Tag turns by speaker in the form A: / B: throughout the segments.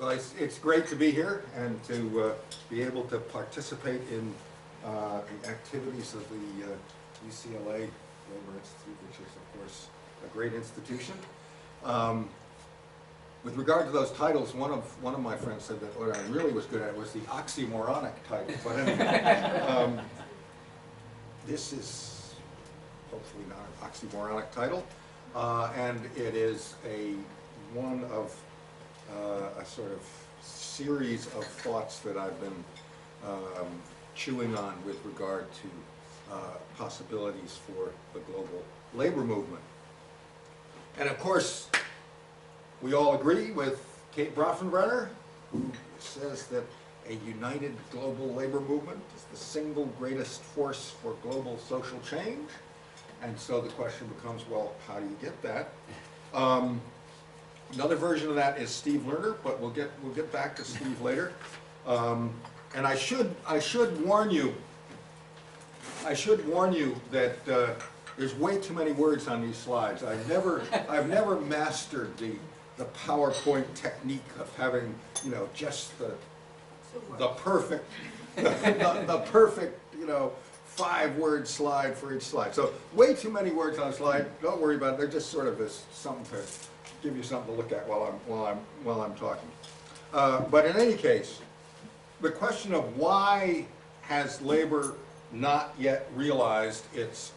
A: Well, it's great to be here and to be able to participate in the activities of the UCLA Labor Institute, which is, of course, a great institution. With regard to those titles, one of my friends said that what I really was good at was the oxymoronic title. But anyway, this is hopefully not an oxymoronic title, and it is one of a sort of series of thoughts that I've been chewing on with regard to possibilities for the global labor movement. And of course, we all agree with Kate Brofenbrenner, who says that a united global labor movement is the single greatest force for global social change. And so the question becomes, well, how do you get that? Another version of that is Steve Lerner, but we'll get back to Steve later. And I should warn you that there's way too many words on these slides. I've never mastered the PowerPoint technique of having, you know, just the perfect the perfect, you know, 5-word slide for each slide. So way too many words on a slide. Don't worry about it. They're just sort of something to give you something to look at while I'm talking. But in any case, the question of why has labor not yet realized its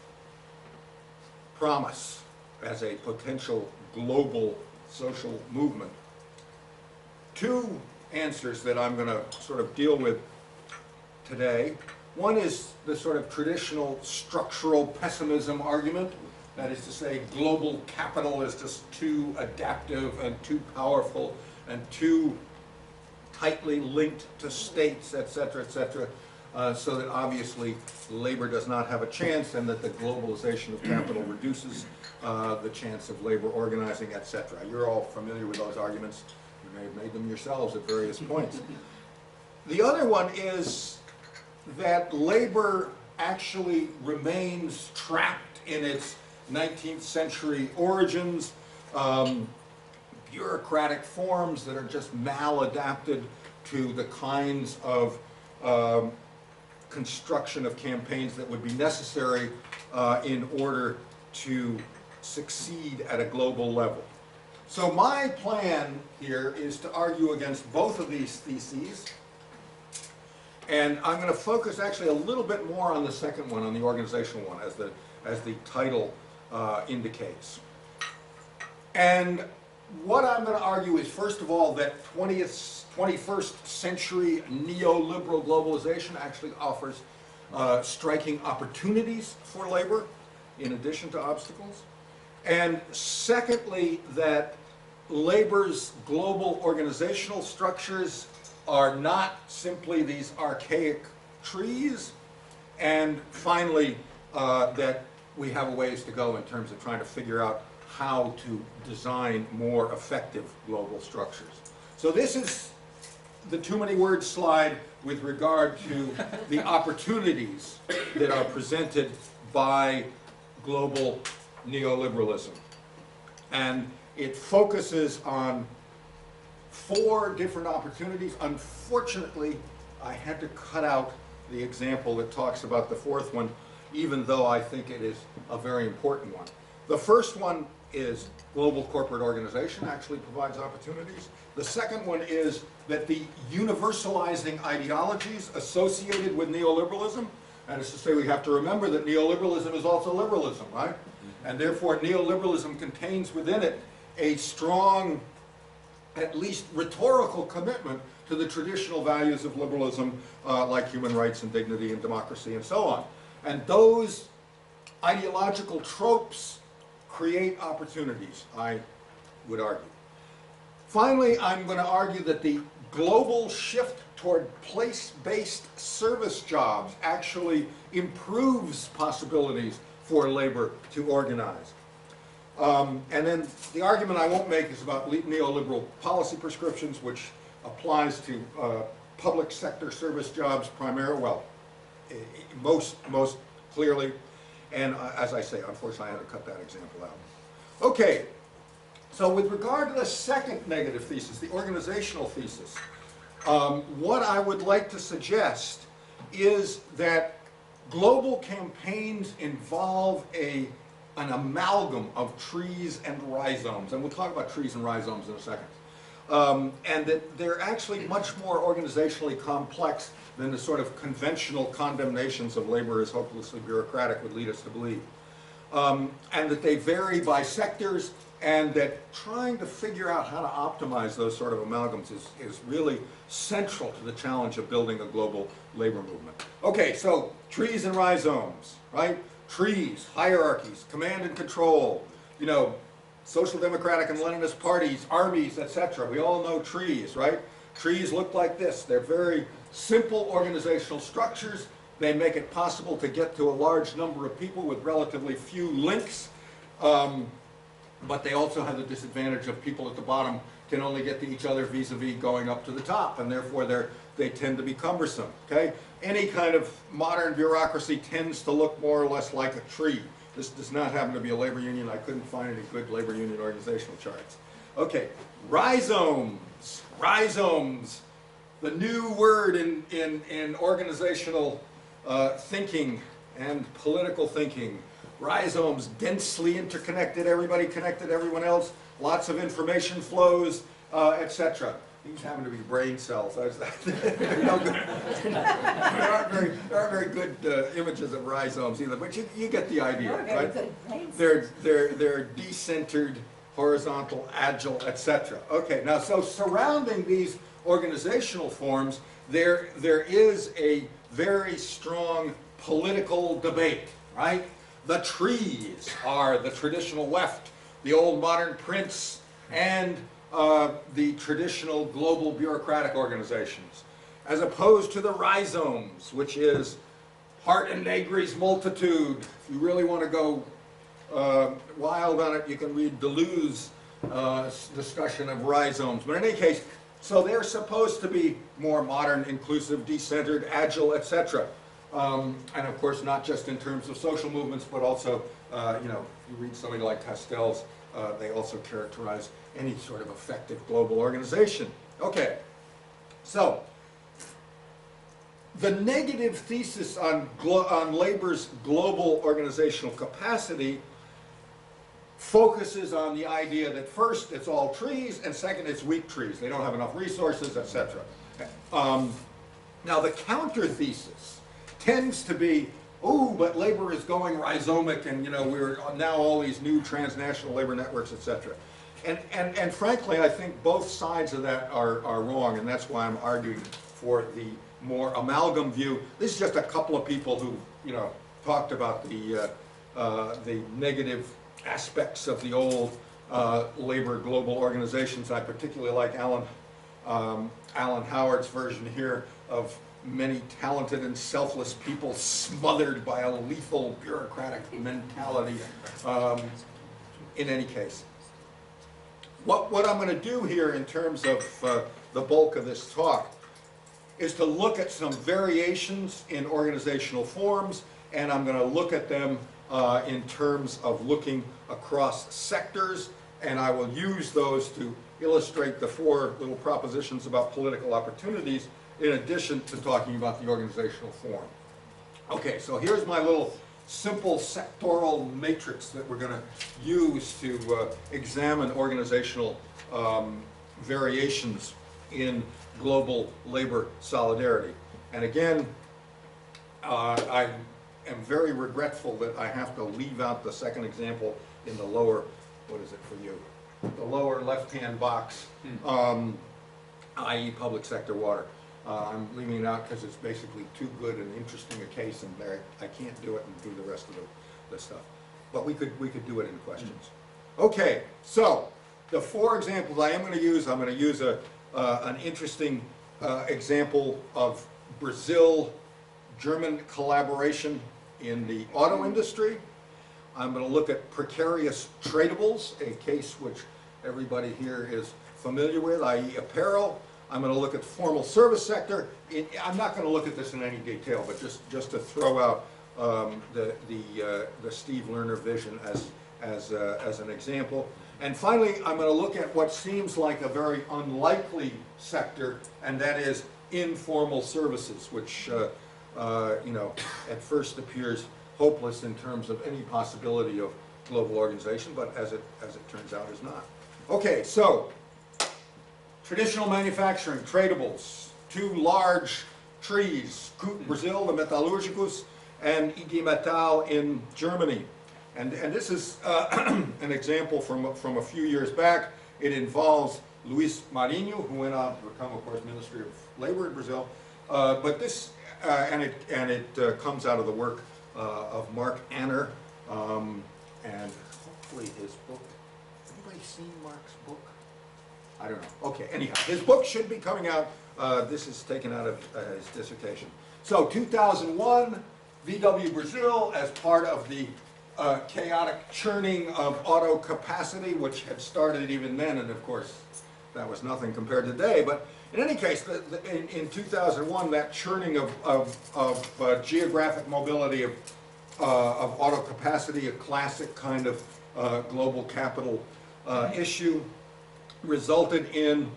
A: promise as a potential global social movement? Two answers that I'm going to sort of deal with today. One is the sort of traditional structural pessimism argument. That is to say, global capital is just too adaptive and too powerful and too tightly linked to states, etc., so that obviously labor does not have a chance, and that the globalization of capital reduces the chance of labor organizing, etc. You're all familiar with those arguments. You may have made them yourselves at various points. The other one is that labor actually remains trapped in its 19th century origins, bureaucratic forms that are just maladapted to the kinds of construction of campaigns that would be necessary in order to succeed at a global level. So my plan here is to argue against both of these theses, and I'm going to focus actually a little bit more on the second one, on the organizational one, as the title indicates. And what I'm going to argue is, first of all, that 21st century neoliberal globalization actually offers striking opportunities for labor in addition to obstacles. And secondly, that labor's global organizational structures are not simply these archaic trees. And finally, that we have a ways to go in terms of trying to figure out how to design more effective global structures. So this is the too many words slide with regard to the opportunities that are presented by global neoliberalism. And it focuses on 4 different opportunities. Unfortunately, I had to cut out the example that talks about the 4th one, even though I think it is a very important one. The first one is global corporate organization actually provides opportunities. The second one is that the universalizing ideologies associated with neoliberalism, and it's to say we have to remember that neoliberalism is also liberalism, right? And therefore neoliberalism contains within it a strong, at least rhetorical commitment to the traditional values of liberalism, like human rights and dignity and democracy and so on. And those ideological tropes create opportunities, I would argue. Finally, I'm going to argue that the global shift toward place-based service jobs actually improves possibilities for labor to organize. And then the argument I won't make is about neoliberal policy prescriptions, which applies to public sector service jobs primarily, well, most clearly. And as I say, unfortunately, I had to cut that example out. Okay, So with regard to the second negative thesis, the organizational thesis, what I would like to suggest is that global campaigns involve an amalgam of trees and rhizomes, and we'll talk about trees and rhizomes in a second, and that they're actually much more organizationally complex than the sort of conventional condemnations of labor as hopelessly bureaucratic would lead us to believe, and that they vary by sectors, and that trying to figure out how to optimize those sort of amalgams is really central to the challenge of building a global labor movement. Okay, so trees and rhizomes, right? Trees, hierarchies, command and control, you know, social democratic and Leninist parties, armies, etc. We all know trees, right? Trees look like this. They're very simple organizational structures. They make it possible to get to a large number of people with relatively few links. But they also have the disadvantage of people at the bottom can only get to each other vis-a-vis going up to the top, and therefore they tend to be cumbersome, okay? Any kind of modern bureaucracy tends to look more or less like a tree. This does not happen to be a labor union. I couldn't find any good labor union organizational charts. Okay, rhizomes. Rhizomes, the new word in organizational thinking and political thinking. Rhizomes, densely interconnected, everybody connected to everyone else, lots of information flows, etc. These happen to be brain cells. There aren't very good images of rhizomes either, but you get the idea, right? They're decentered, horizontal, agile, etc. Okay, now so surrounding these organizational forms, there is a very strong political debate, right? The trees are the traditional left, the old modern prince, and the traditional global bureaucratic organizations, as opposed to the rhizomes, which is Hart and Negri's multitude. If you really want to go wild on it, you can read Deleuze's discussion of rhizomes. But in any case, so they're supposed to be more modern, inclusive, decentered, agile, etc. And of course, not just in terms of social movements, but also, you know, if you read somebody like Castells, they also characterize any sort of effective global organization. Okay, so the negative thesis on labor's global organizational capacity focuses on the idea that first, it's all trees, and second, it's weak trees. They don't have enough resources, etc. Now, the counter thesis tends to be, oh, but labor is going rhizomic, and you know we're now all these new transnational labor networks, etc. And frankly, I think both sides of that are wrong, and that's why I'm arguing for the more amalgam view. This is just a couple of people who, you know, talked about the negative aspects of the old labor global organizations. I particularly like Alan Howard's version here of many talented and selfless people smothered by a lethal bureaucratic mentality. In any case, what I'm going to do here in terms of the bulk of this talk is to look at some variations in organizational forms, and I'm going to look at them in terms of looking across sectors, and I will use those to illustrate the four little propositions about political opportunities in addition to talking about the organizational form. Okay, so here's my little simple sectoral matrix that we're going to use to examine organizational variations in global labor solidarity. And again, I am very regretful that I have to leave out the second example in the lower, what is it for you? The lower left-hand box, i.e. public sector water. I'm leaving it out because it's basically too good and interesting a case, and I can't do it and do the rest of the stuff. But we could do it in questions. Okay, so the four examples I am going to use, I'm going to use an interesting example of Brazil-German collaboration in the auto industry. I'm going to look at precarious tradables, a case which everybody here is familiar with, i.e. apparel. I'm going to look at the formal service sector. I'm not going to look at this in any detail, but just to throw out the Steve Lerner vision as an example. And finally, I'm going to look at what seems like a very unlikely sector, and that is informal services, which at first appears hopeless in terms of any possibility of global organization, but as it turns out is not. Okay, so traditional manufacturing, tradables, two large trees, Kut in Brazil, the Metallurgicus, and IG Metall in Germany. And this is an example from a few years back. It involves Luis Marinho, who went on to become, of course, Ministry of Labor in Brazil. But this, and it comes out of the work of Mark Anner, and hopefully his book. Anybody seen Mark's book? I don't know. Okay, anyhow, his book should be coming out. This is taken out of his dissertation. So 2001, VW Brazil, as part of the chaotic churning of auto capacity, which had started even then, and of course that was nothing compared to today. But in any case, in 2001, that churning of geographic mobility of auto capacity, a classic kind of global capital issue, resulted in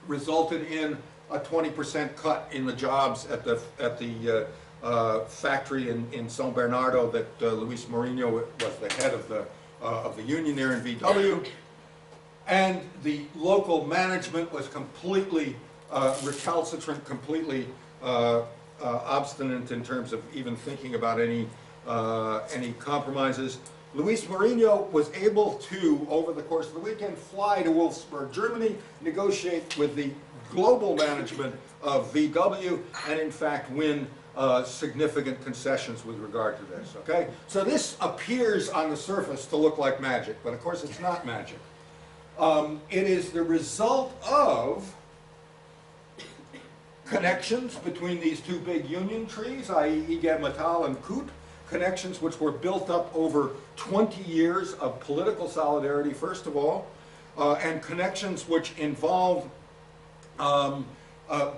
A: a 20% cut in the jobs at the factory in São Bernardo that Luis Marinho was the head of the union there in VW, and the local management was completely recalcitrant, completely obstinate in terms of even thinking about any compromises. Luis Marinho was able to, over the course of the weekend, fly to Wolfsburg, Germany, negotiate with the global management of VW, and in fact win significant concessions with regard to this, okay? So this appears on the surface to look like magic, but of course it's not magic. It is the result of connections between these two big union trees, i.e. IG Metall and Kut, connections which were built up over 20 years of political solidarity, first of all, and connections which involve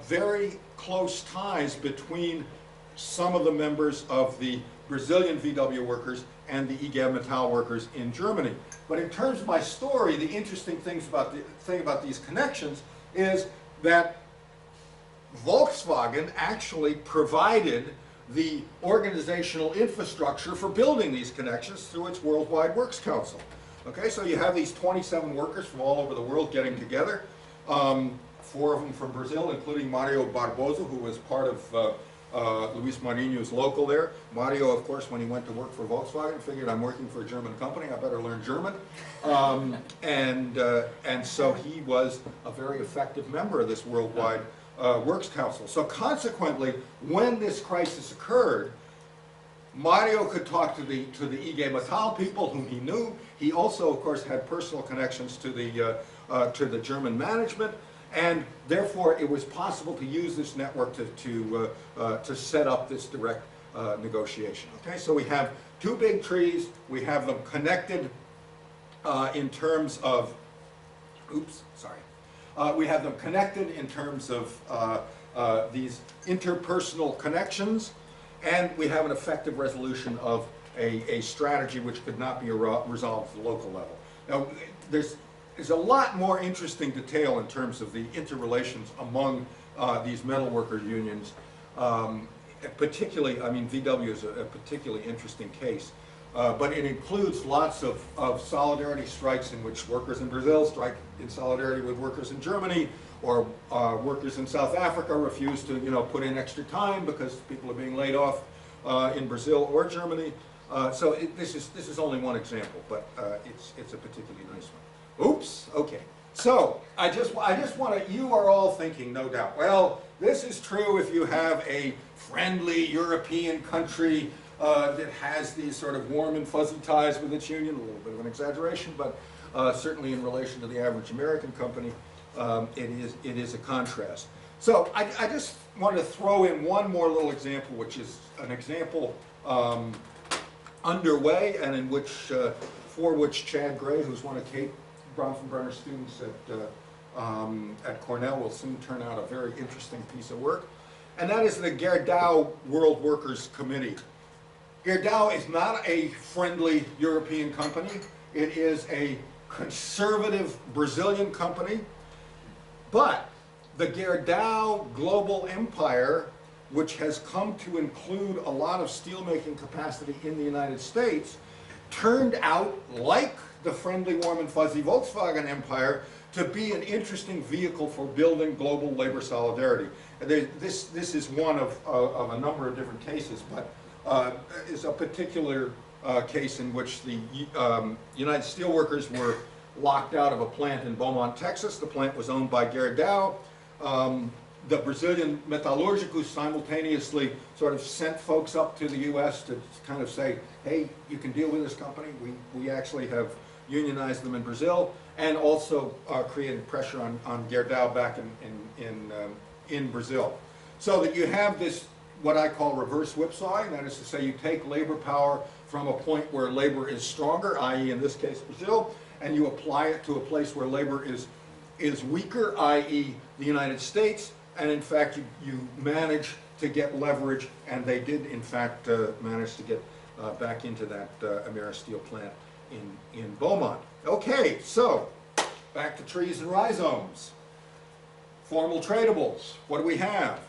A: very close ties between some of the members of the Brazilian VW workers and the IG Metall workers in Germany. But in terms of my story, the interesting thing about these connections is that Volkswagen actually provided the organizational infrastructure for building these connections through its Worldwide Works Council. Okay, so you have these 27 workers from all over the world getting together, 4 of them from Brazil, including Mario Barboso, who was part of Luis Marinho's local there. Mario, of course, when he went to work for Volkswagen, figured, I'm working for a German company, I better learn German. And so he was a very effective member of this Worldwide Works Council. So consequently, when this crisis occurred, Mario could talk to the IG Metall people whom he knew. He also, of course, had personal connections to the German management, and therefore it was possible to use this network to set up this direct negotiation. Okay, so we have two big trees. We have them connected in terms of, we have them connected in terms of these interpersonal connections, and we have an effective resolution of a strategy which could not be resolved at the local level. Now, there's a lot more interesting detail in terms of the interrelations among these metalworker unions. Particularly, I mean, VW is a particularly interesting case. But it includes lots of solidarity strikes in which workers in Brazil strike in solidarity with workers in Germany, or workers in South Africa refuse to, put in extra time because people are being laid off in Brazil or Germany. So this is only one example, but it's a particularly nice one. Oops. Okay. So I just want to. You are all thinking, no doubt. Well, this is true if you have a friendly European country that has these sort of warm and fuzzy ties with its union. A little bit of an exaggeration, but certainly in relation to the average American company, it is a contrast. So I just want to throw in one more little example, which is an example underway, and in which for which Chad Gray, who's one of Kate Bronfenbrenner's students at Cornell, will soon turn out a very interesting piece of work, and that is the Gerdau World Workers Committee. Gerdau is not a friendly European company. It is a conservative Brazilian company. But the Gerdau global empire, which has come to include a lot of steelmaking capacity in the United States, turned out, like the friendly, warm, and fuzzy Volkswagen empire, to be an interesting vehicle for building global labor solidarity. And this is one of a number of different cases, but is a particular case in which the United Steelworkers were locked out of a plant in Beaumont, Texas. The plant was owned by Gerdau. The Brazilian Metalúrgicos simultaneously sort of sent folks up to the U.S. to kind of say, hey, you can deal with this company. We actually have unionized them in Brazil, and also created pressure on Gerdau back in Brazil. So that you have this, what I call reverse whipsawing. That is to say, you take labor power from a point where labor is stronger, i.e. in this case Brazil, and you apply it to a place where labor is weaker, i.e. the United States, and in fact you manage to get leverage, and they did in fact manage to get back into that Ameristeel plant in Beaumont. Okay, so back to trees and rhizomes. Formal tradables. What do we have?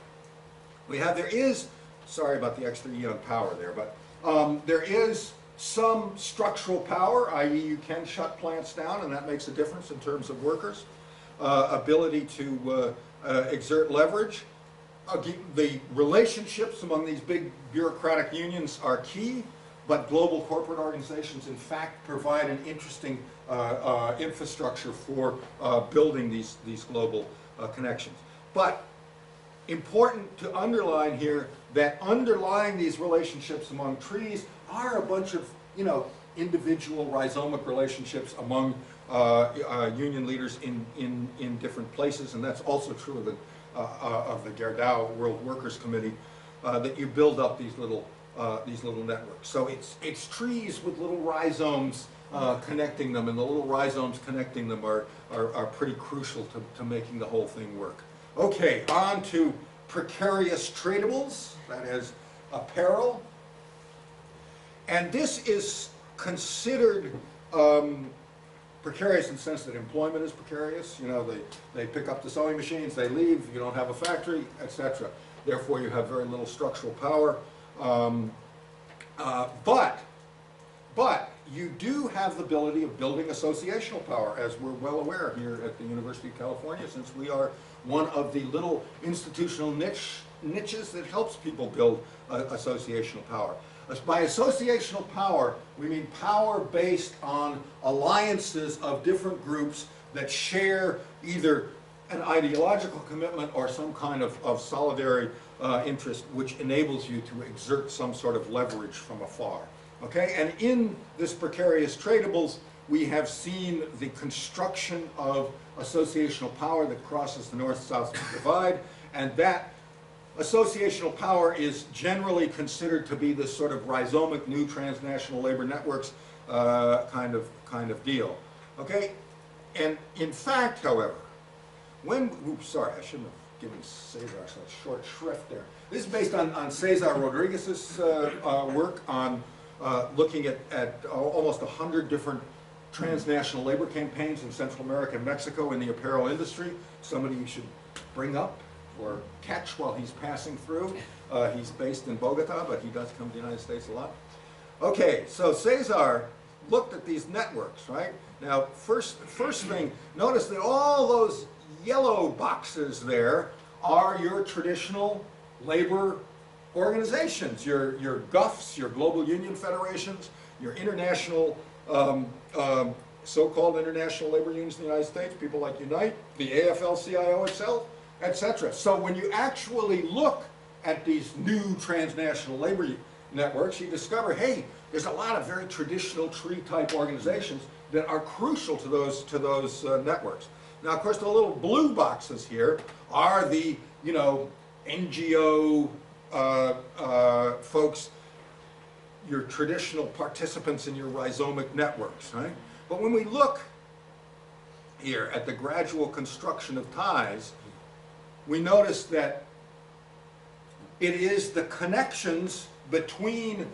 A: There is, sorry about the extra E on power there, but there is some structural power, i.e. you can shut plants down, and that makes a difference in terms of workers. Ability to exert leverage. The relationships among these big bureaucratic unions are key, but global corporate organizations in fact provide an interesting infrastructure for building these global connections. But important to underline here that underlying these relationships among trees are a bunch of, individual rhizomic relationships among union leaders in different places, and that's also true of the Gerdau World Workers Committee, that you build up these little networks. So it's trees with little rhizomes connecting them, and the little rhizomes connecting them are pretty crucial to making the whole thing work. Okay, on to precarious tradables, that is apparel. And this is considered precarious in the sense that employment is precarious. They pick up the sewing machines, they leave, you don't have a factory, etc. Therefore, you have very little structural power. But you do have the ability of building associational power, as we're well aware here at the University of California, since we are one of the little institutional niches that helps people build associational power. By associational power, we mean power based on alliances of different groups that share either an ideological commitment or some kind of solidary interest, which enables you to exert some sort of leverage from afar. Okay, and in this precarious tradables, we have seen the construction of associational power that crosses the north-south divide, and that associational power is generally considered to be this sort of rhizomic new transnational labor networks kind of deal. Okay, and in fact, however, sorry, I shouldn't have given Cesar such short shrift there. This is based on Cesar Rodriguez's work on looking at almost 100 different transnational labor campaigns in Central America and Mexico in the apparel industry. Somebody you should bring up or catch while he's passing through. He's based in Bogota, but he does come to the United States a lot. Okay, so Cesar looked at these networks, right? Now, first thing, notice that all those yellow boxes there are your traditional labor organizations, your GUFs, your global union federations, your international, so-called international labor unions in the United States, people like Unite, the AFL-CIO itself, etc. So when you actually look at these new transnational labor networks, you discover, hey, there's a lot of very traditional tree-type organizations that are crucial to those networks. Now, of course, the little blue boxes here are the, NGO folks, your traditional participants in your rhizomic networks, right? But when we look here at the gradual construction of ties, we notice that it is the connections between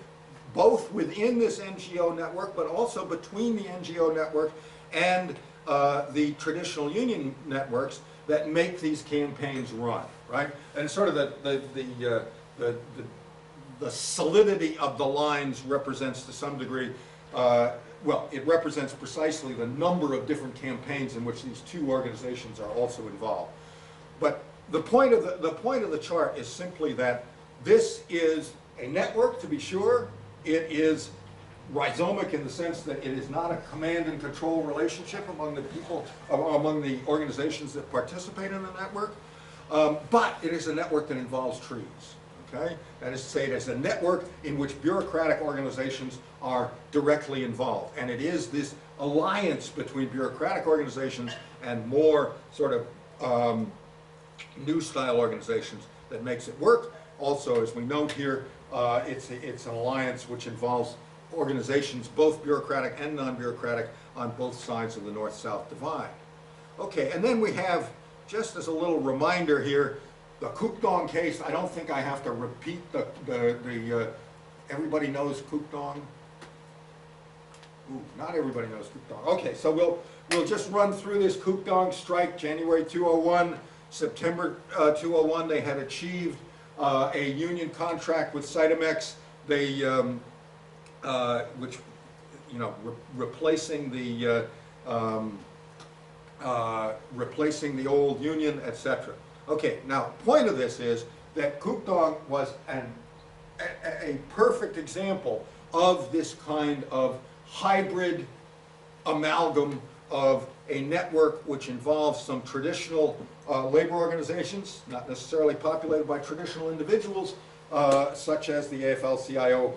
A: both within this NGO network, but also between the NGO network and the traditional union networks that make these campaigns run, right? And sort of the solidity of the lines represents to some degree, well, it represents precisely the number of different campaigns in which these two organizations are also involved. But the point of the chart is simply that this is a network, to be sure. It is rhizomic in the sense that it is not a command and control relationship among the people, among the organizations that participate in the network, but it is a network that involves trees. Okay? That is to say, it is a network in which bureaucratic organizations are directly involved. And it is this alliance between bureaucratic organizations and more sort of new style organizations that makes it work. Also, as we note here, it's an alliance which involves organizations, both bureaucratic and non-bureaucratic, on both sides of the north-south divide. Okay, and then we have, just as a little reminder here, the Kukdong case. I don't think I have to repeat everybody knows Kukdong? Ooh, not everybody knows Kukdong. Okay, so we'll just run through this Kukdong strike, January 201, September 201. They had achieved a union contract with Cytomex. They, which, you know, replacing the old union, etc. Okay, now, point of this is that Kukdong was a perfect example of this kind of hybrid amalgam of a network which involves some traditional labor organizations, not necessarily populated by traditional individuals, such as the AFL-CIO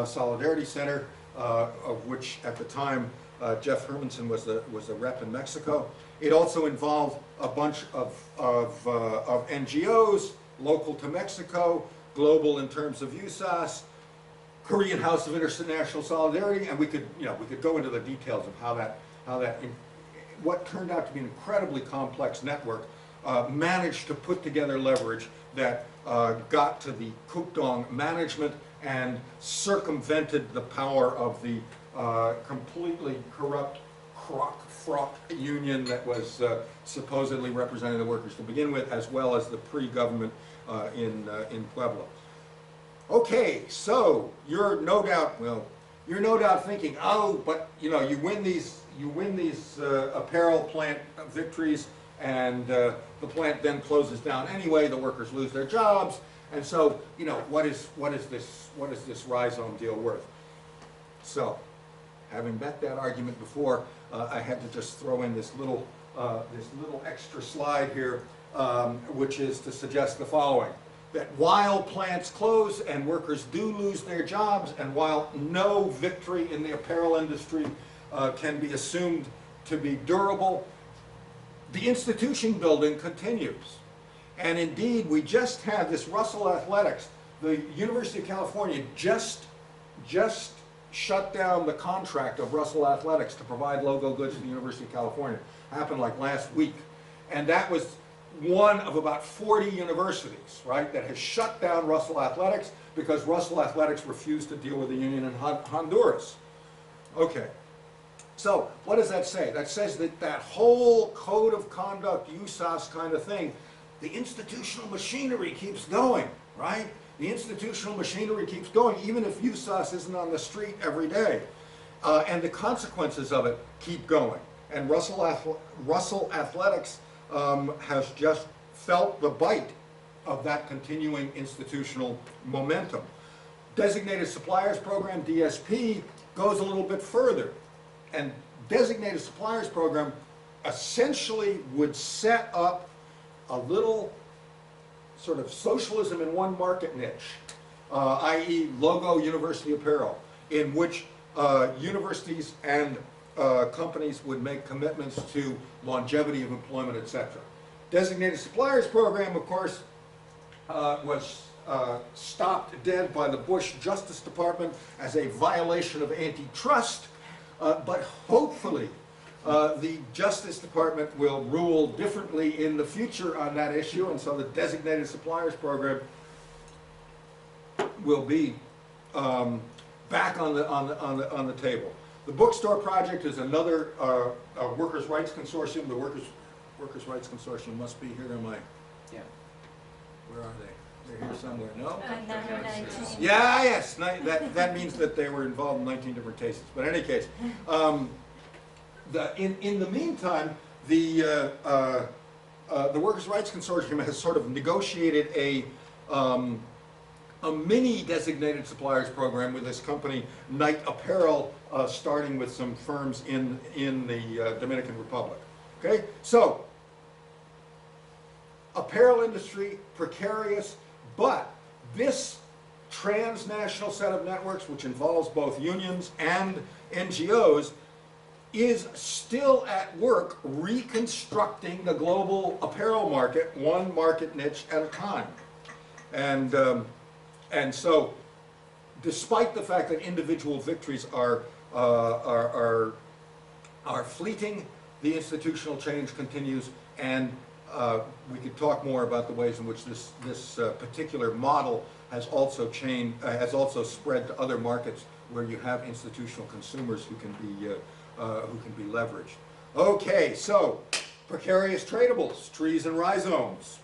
A: Solidarity Center, of which at the time Jeff Hermanson was the rep in Mexico. It also involved a bunch of NGOs, local to Mexico, global in terms of USAS, Korean House of International Solidarity, and we could go into the details of what turned out to be an incredibly complex network managed to put together leverage that got to the Kukdong management and circumvented the power of the completely corrupt Kroc union that was supposedly representing the workers to begin with, as well as the pre-government in Puebla. Okay, so you're no doubt thinking, oh, but you know, you win these apparel plant victories, and the plant then closes down anyway. The workers lose their jobs, and so you know, what is this rhizome deal worth? So, having bet that argument before, I had to just throw in this little extra slide here, which is to suggest the following: that while plants close and workers do lose their jobs, and while no victory in the apparel industry can be assumed to be durable, the institution building continues. And indeed, we just had this Russell Athletics. The University of California just shut down the contract of Russell Athletics to provide logo goods to the University of California. Happened like last week. And that was one of about 40 universities, right, that has shut down Russell Athletics because Russell Athletics refused to deal with the union in Honduras. Okay. So what does that say? That says that that whole code of conduct, USAS kind of thing, the institutional machinery keeps going, right? The institutional machinery keeps going, even if USAS isn't on the street every day. And the consequences of it keep going. And Russell Athletics has just felt the bite of that continuing institutional momentum. Designated Suppliers Program, DSP, goes a little bit further. And Designated Suppliers Program essentially would set up a little sort of socialism in one market niche, i.e. logo university apparel, in which universities and companies would make commitments to longevity of employment, etc. Designated Suppliers Program, of course, was stopped dead by the Bush Justice Department as a violation of antitrust, but hopefully the Justice Department will rule differently in the future on that issue, and so the Designated Suppliers Program will be back on the table. The Bookstore Project is another workers' rights consortium. The workers' rights consortium must be here. Am I?
B: Yeah.
A: Where are they? They're here somewhere. No?
C: Number 19.
A: Yeah, yes. That means that they were involved in 19 different cases. But in any case, in the meantime, the Workers' Rights Consortium has sort of negotiated a mini designated suppliers program with this company, Knight Apparel, starting with some firms in the Dominican Republic. Okay, so apparel industry, precarious, but this transnational set of networks, which involves both unions and NGOs, is still at work reconstructing the global apparel market, one market niche at a time. And so, despite the fact that individual victories are fleeting, the institutional change continues, and we could talk more about the ways in which this particular model has also spread to other markets where you have institutional consumers who can be leveraged. Okay, so precarious tradables, trees and rhizomes.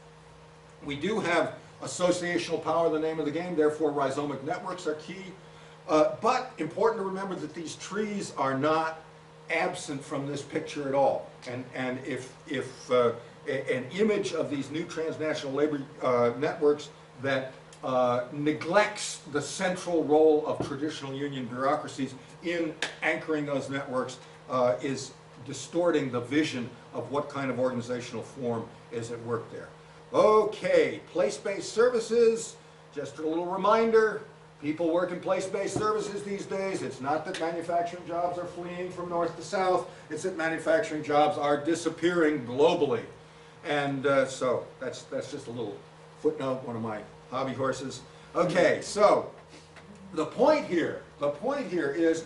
A: We do have associational power, the name of the game, therefore rhizomic networks are key. But important to remember that these trees are not absent from this picture at all. And if an image of these new transnational labor networks that neglects the central role of traditional union bureaucracies in anchoring those networks is distorting the vision of what kind of organizational form is at work there. Okay, place-based services, just a little reminder, people work in place-based services these days. It's not that manufacturing jobs are fleeing from north to south, it's that manufacturing jobs are disappearing globally. And so that's just a little footnote, one of my hobby horses. Okay, so the point here is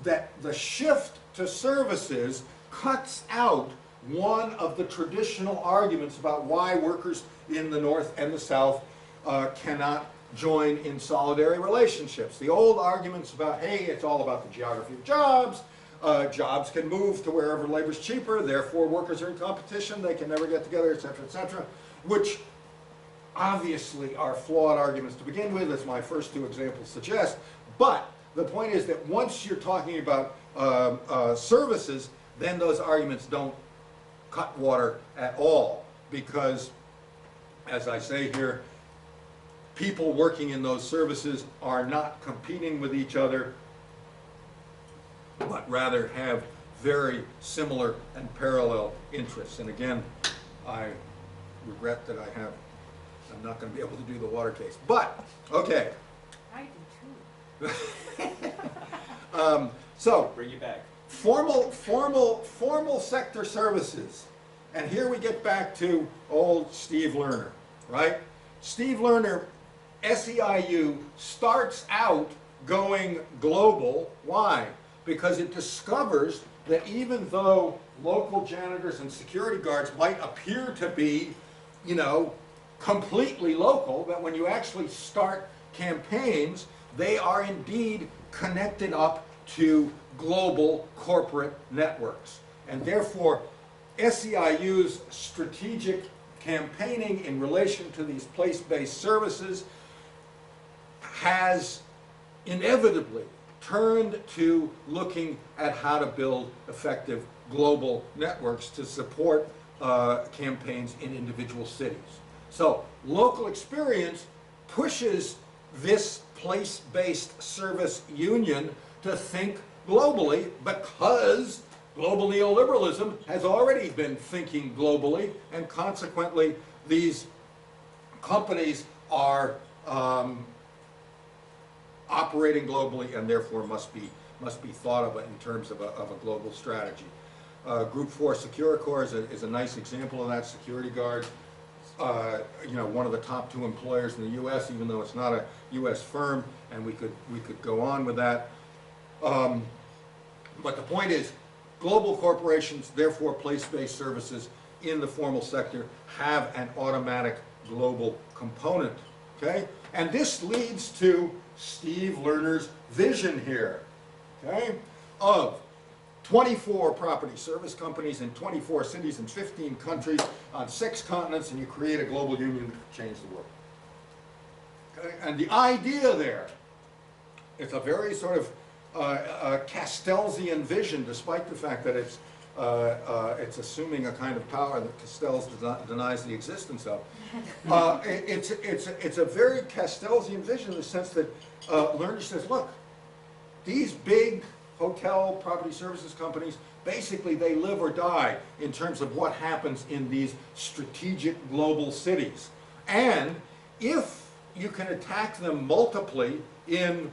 A: that the shift to services cuts out one of the traditional arguments about why workers in the North and the South cannot join in solidary relationships. The old arguments about, hey, it's all about the geography of jobs, jobs can move to wherever labor's cheaper, therefore workers are in competition, they can never get together, etc., which obviously are flawed arguments to begin with, as my first two examples suggest. But the point is that once you're talking about services, then those arguments don't cut water at all, because, as I say here, people working in those services are not competing with each other, but rather have very similar and parallel interests. And again, I regret that I'm not going to be able to do the water case. But, okay.
C: I do too.
A: So,
B: Bring you back.
A: Formal sector services. And here we get back to old Steve Lerner, right? Steve Lerner, SEIU, starts out going global. Why? Because it discovers that even though local janitors and security guards might appear to be, you know, completely local, that when you actually start campaigns, they are indeed connected up to global corporate networks. And therefore, SEIU's strategic campaigning in relation to these place-based services has inevitably turned to looking at how to build effective global networks to support campaigns in individual cities. So local experience pushes this place-based service union to think globally, because global neoliberalism has already been thinking globally, and consequently these companies are operating globally and therefore must be thought of in terms of a global strategy. Group 4 SecuriCorps is a nice example of that. Security guard, you know, one of the top 2 employers in the U.S., even though it's not a U.S. firm, and we could go on with that. But the point is, global corporations, therefore place-based services in the formal sector, have an automatic global component, okay? And this leads to Steve Lerner's vision here, okay? of 24 property service companies in 24 cities in 15 countries on 6 continents, and you create a global union to change the world. Okay? And the idea there, it's a very sort of Castellsian vision, despite the fact that it's assuming a kind of power that Castells denies the existence of. It's a very Castellsian vision in the sense that Lerner says, look, these big hotel property services companies, basically they live or die in terms of what happens in these strategic global cities. And if you can attack them multiply in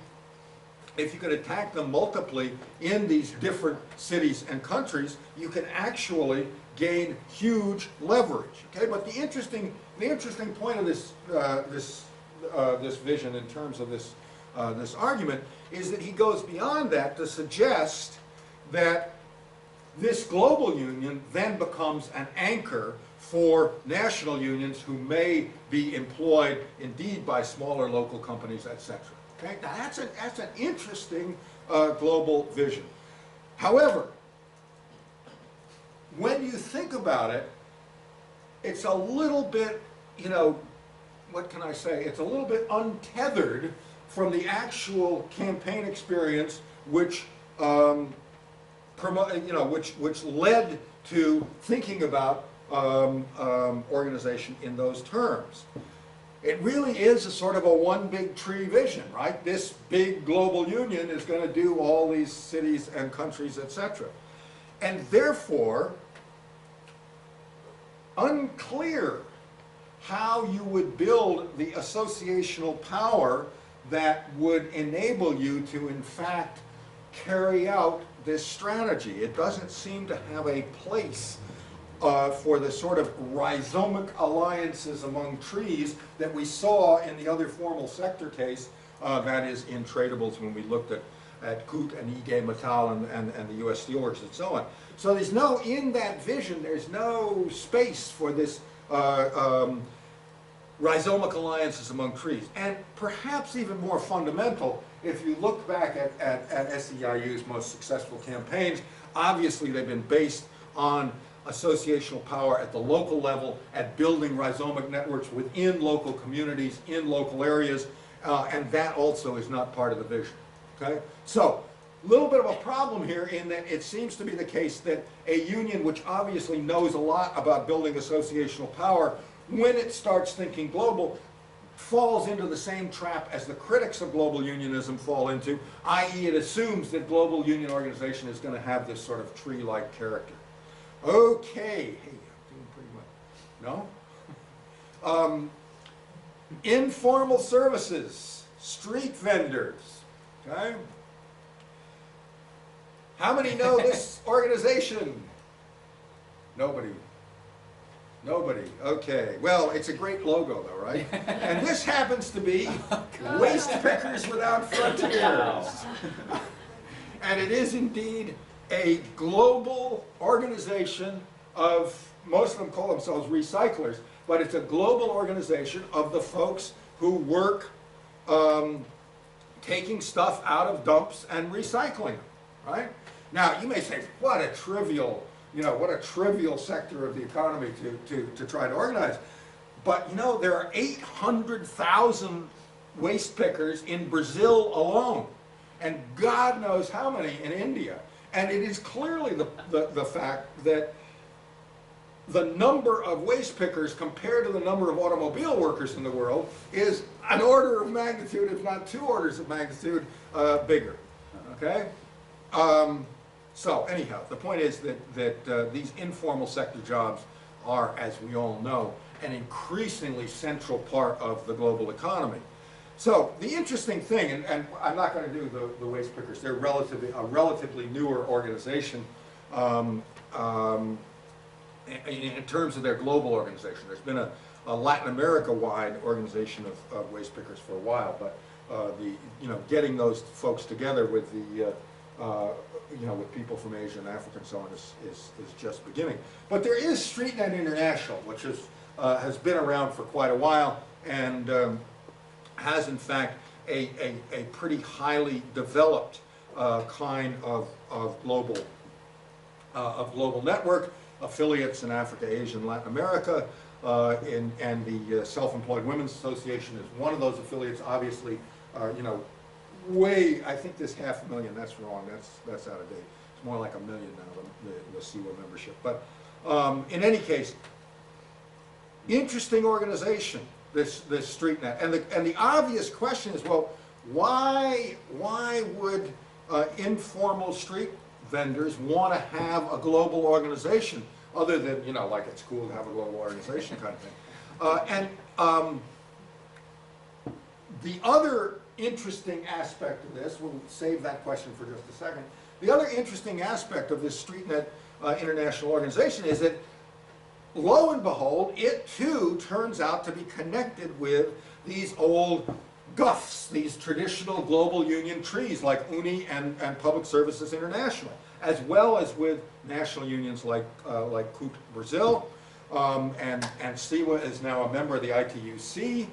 A: these different cities and countries, you can actually gain huge leverage. Okay, but the interesting point of this vision in terms of this argument is that he goes beyond that to suggest that this global union then becomes an anchor for national unions who may be employed indeed by smaller local companies, etc. Okay? Now that's an interesting global vision. However, when you think about it, it's a little bit, you know, what can I say? It's a little bit untethered from the actual campaign experience, which which led to thinking about organization in those terms. It really is a sort of a one big tree vision, right? This big global union is going to do all these cities and countries, etc. And therefore, unclear how you would build the associational power that would enable you to, in fact, carry out this strategy. It doesn't seem to have a place for the sort of rhizomic alliances among trees that we saw in the other formal sector case, that is in tradables when we looked at Kut and IG Metall and the US Steelworks and so on. So there's no, in that vision, there's no space for this rhizomic alliances among trees. And perhaps even more fundamental, if you look back at SEIU's most successful campaigns, obviously they've been based on associational power at the local level, at building rhizomic networks within local communities, in local areas, and that also is not part of the vision. Okay? So, a little bit of a problem here in that it seems to be the case that a union which obviously knows a lot about building associational power, when it starts thinking global, falls into the same trap as the critics of global unionism fall into, i.e. it assumes that global union organization is going to have this sort of tree-like character. Okay, hey, I'm doing pretty much. No? Informal services, street vendors, okay? How many know this organization? Nobody. Nobody. Okay. Well, it's a great logo, though, right? And this happens to be Waste Pickers Without Frontiers. And it is indeed a global organization of, most of them call themselves recyclers, but it's a global organization of the folks who work taking stuff out of dumps and recycling, right? Now, you may say, what a trivial, what a trivial sector of the economy to try to organize. But, there are 800,000 waste pickers in Brazil alone, and God knows how many in India. And it is clearly the fact that the number of waste pickers compared to the number of automobile workers in the world is an order of magnitude, if not 2 orders of magnitude, bigger. Okay? So anyhow, the point is that these informal sector jobs are, as we all know, an increasingly central part of the global economy. So the interesting thing, and I'm not going to do the waste pickers, they're a relatively newer organization in terms of their global organization. There's been a Latin America-wide organization of waste pickers for a while, but getting those folks together with the with people from Asia and Africa and so on is just beginning. But there is StreetNet International, which has been around for quite a while and has in fact a pretty highly developed kind of global network. Affiliates in Africa, Asia, and Latin America, and the Self-Employed Women's Association is one of those affiliates. Obviously, you know, I think this 500,000, that's wrong, that's out of date. It's more like 1 million now, the CEWA membership. But in any case, interesting organization, this StreetNet. And the obvious question is, well, why would informal street vendors want to have a global organization, other than, you know, like it's cool to have a global organization kind of thing. The other interesting aspect of this, we'll save that question for just a second. The other interesting aspect of this StreetNet international organization is that, lo and behold, it too turns out to be connected with these old GUFs, these traditional global union trees like UNI and Public Services International, as well as with national unions like CUT Brazil, and CEWA is now a member of the ITUC.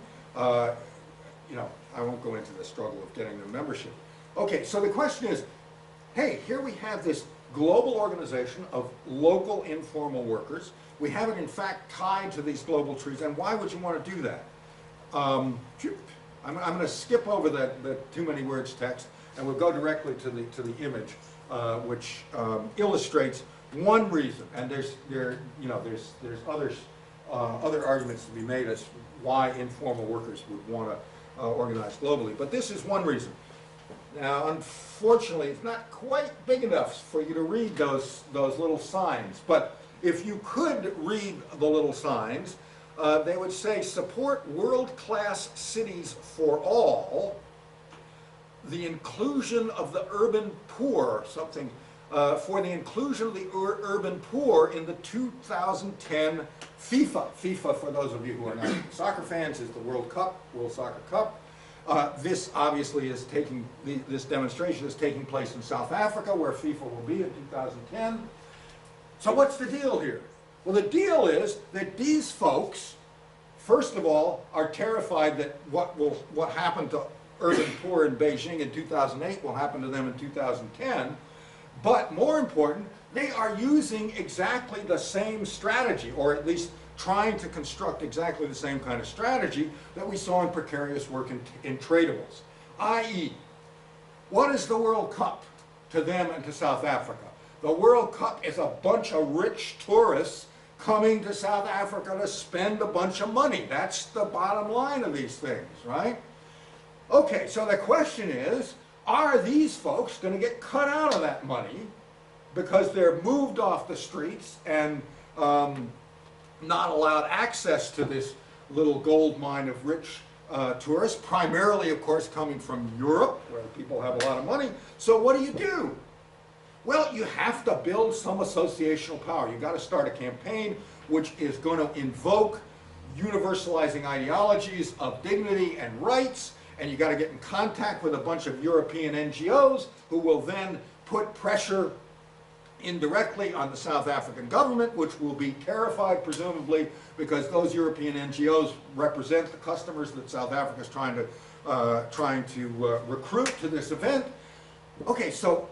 A: You know, I won't go into the struggle of getting the membership. Okay, so the question is, hey, here we have this global organization of local informal workers. We have it in fact tied to these global trees, and why would you want to do that? I'm going to skip over the too many words text, and we'll go directly to the image, which illustrates one reason. And there's other arguments to be made as why informal workers would want to organize globally. But this is one reason. Now, unfortunately, it's not quite big enough for you to read those little signs. But if you could read the little signs, they would say, support world-class cities for all, the inclusion of the urban poor, something for the inclusion of the urban poor in the 2010 FIFA, for those of you who are not soccer fans, is the World Soccer Cup. This obviously is this demonstration is taking place in South Africa, where FIFA will be in 2010. So what's the deal here? Well, the deal is that these folks, first of all, are terrified that what happened to urban poor in Beijing in 2008 will happen to them in 2010. But more important, they are using exactly the same strategy, or at least trying to construct exactly the same kind of strategy that we saw in precarious work in tradables. I.e., what is the World Cup to them and to South Africa? The World Cup is a bunch of rich tourists coming to South Africa to spend a bunch of money. That's the bottom line of these things, right? Okay, so the question is, are these folks going to get cut out of that money because they're moved off the streets and not allowed access to this little gold mine of rich tourists, primarily, of course, coming from Europe, where people have a lot of money? So what do? Well, you have to build some associational power. You've got to start a campaign which is going to invoke universalizing ideologies of dignity and rights, and you've got to get in contact with a bunch of European NGOs who will then put pressure indirectly on the South African government, which will be terrified, presumably, because those European NGOs represent the customers that South Africa is trying to recruit to this event. Okay, so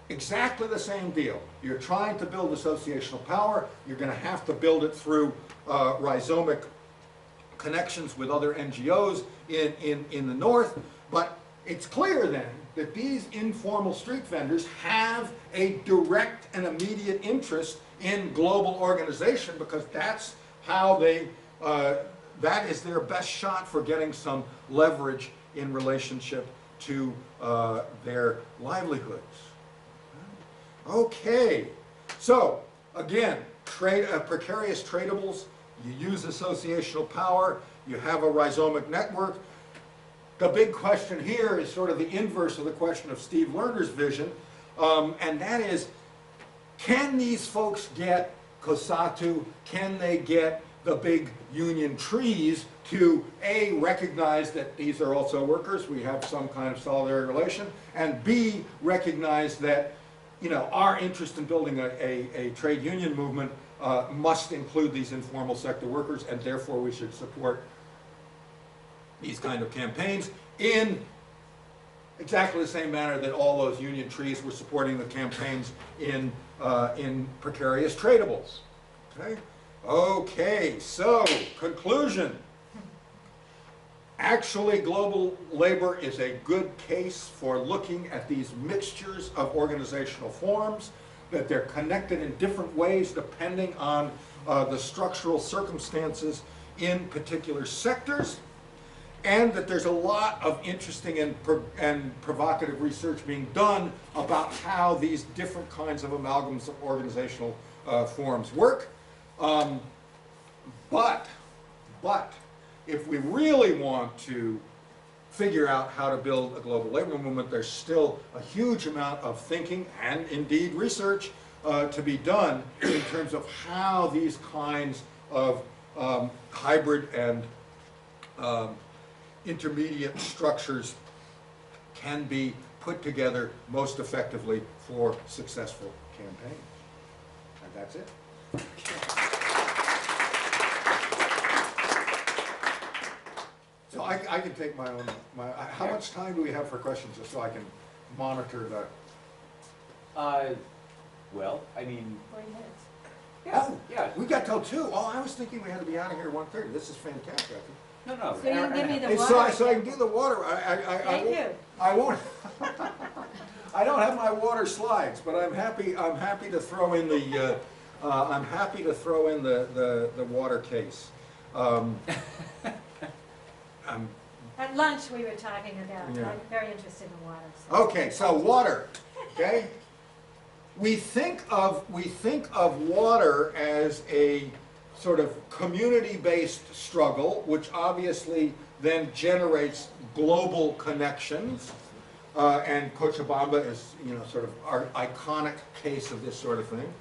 A: exactly the same deal. You're trying to build associational power. You're going to have to build it through rhizomic connections with other NGOs in the North. But it's clear then that these informal street vendors have a direct and immediate interest in global organization, because that's how that is their best shot for getting some leverage in relationship to their livelihoods. Okay, so again, precarious tradables, you use associational power, you have a rhizomic network. The big question here is sort of the inverse of the question of Steve Lerner's vision, and that is, can these folks get COSATU, can they get the big union trees to A, recognize that these are also workers, we have some kind of solidarity relation, and B, recognize that, you know, our interest in building a trade union movement must include these informal sector workers, and therefore we should support these kind of campaigns in exactly the same manner that all those union trees were supporting the campaigns in precarious tradables. Okay? Okay, so conclusion. Actually, global labor is a good case for looking at these mixtures of organizational forms, that they're connected in different ways depending on the structural circumstances in particular sectors, and that there's a lot of interesting and provocative research being done about how these different kinds of amalgams of organizational forms work. But if we really want to figure out how to build a global labor movement, there's still a huge amount of thinking and indeed research to be done in terms of how these kinds of hybrid and intermediate structures can be put together most effectively for successful campaigns. And that's it. So I can take my own, how much time do we have for questions, just so I can monitor the...
B: Well, I mean,
C: 40 minutes.
A: Oh,
B: yeah.
A: we got till 2. Oh, I was thinking we had to be out of here at 1:30. This is fantastic.
B: no.
C: So you can give me the
A: Hey,
C: water.
A: so I can do the water.
C: Thank you.
A: I won't. I don't have my water slides, but I'm happy to throw in the the water case.
C: At lunch, we were talking about,
A: Yeah.
C: I'm very interested in water. So.
A: Okay, so water. Okay, we think of water as a sort of community-based struggle, which obviously then generates global connections. And Cochabamba is, sort of our iconic case of this sort of thing.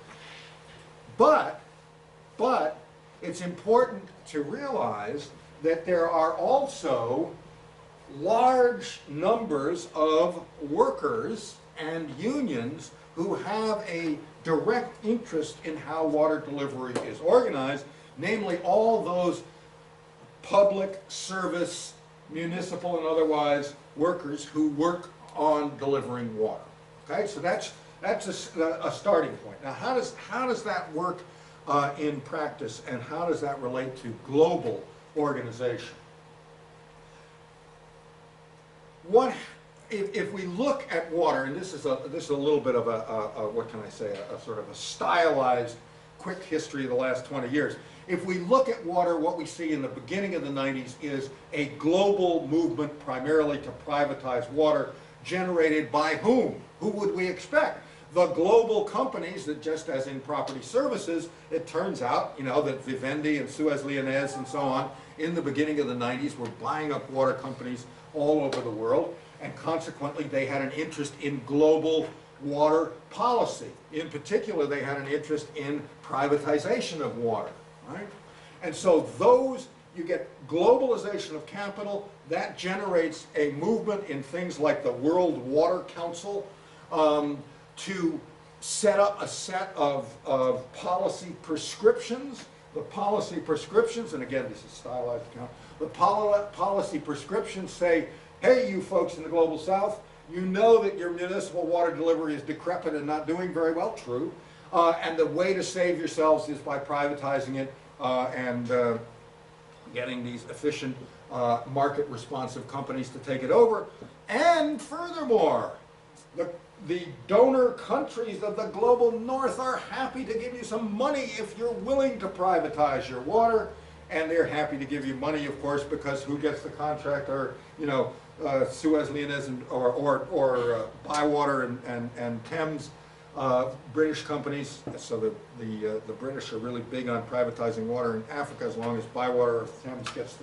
A: But it's important to realize that there are also large numbers of workers and unions who have a direct interest in how water delivery is organized, namely all those public service, municipal and otherwise, workers who work on delivering water. Okay, so that's a starting point. Now, how does that work in practice, and how does that relate to global organization? If we look at water, and this is a little bit of a what can I say, a sort of a stylized, quick history of the last 20 years. If we look at water, what we see in the beginning of the 90s is a global movement primarily to privatize water, generated by whom? Who would we expect? The global companies that, just as in property services, it turns out, that Vivendi and Suez Lyonnaise and so on, in the beginning of the 90s, were buying up water companies all over the world, and consequently they had an interest in global water policy. In particular, they had an interest in privatization of water, right? And so you get globalization of capital, that generates a movement in things like the World Water Council to set up a set of policy prescriptions. The policy prescriptions, and again this is stylized account, the policy prescriptions say, hey, you folks in the global south, you know that your municipal water delivery is decrepit and not doing very well, true, and the way to save yourselves is by privatizing it and getting these efficient market responsive companies to take it over. And furthermore, the donor countries of the global north are happy to give you some money if you're willing to privatize your water, and they're happy to give you money, of course, because who gets the contract are, Suez Lyonnaise or Bywater and Thames, British companies. So the British are really big on privatizing water in Africa, as long as Bywater or Thames gets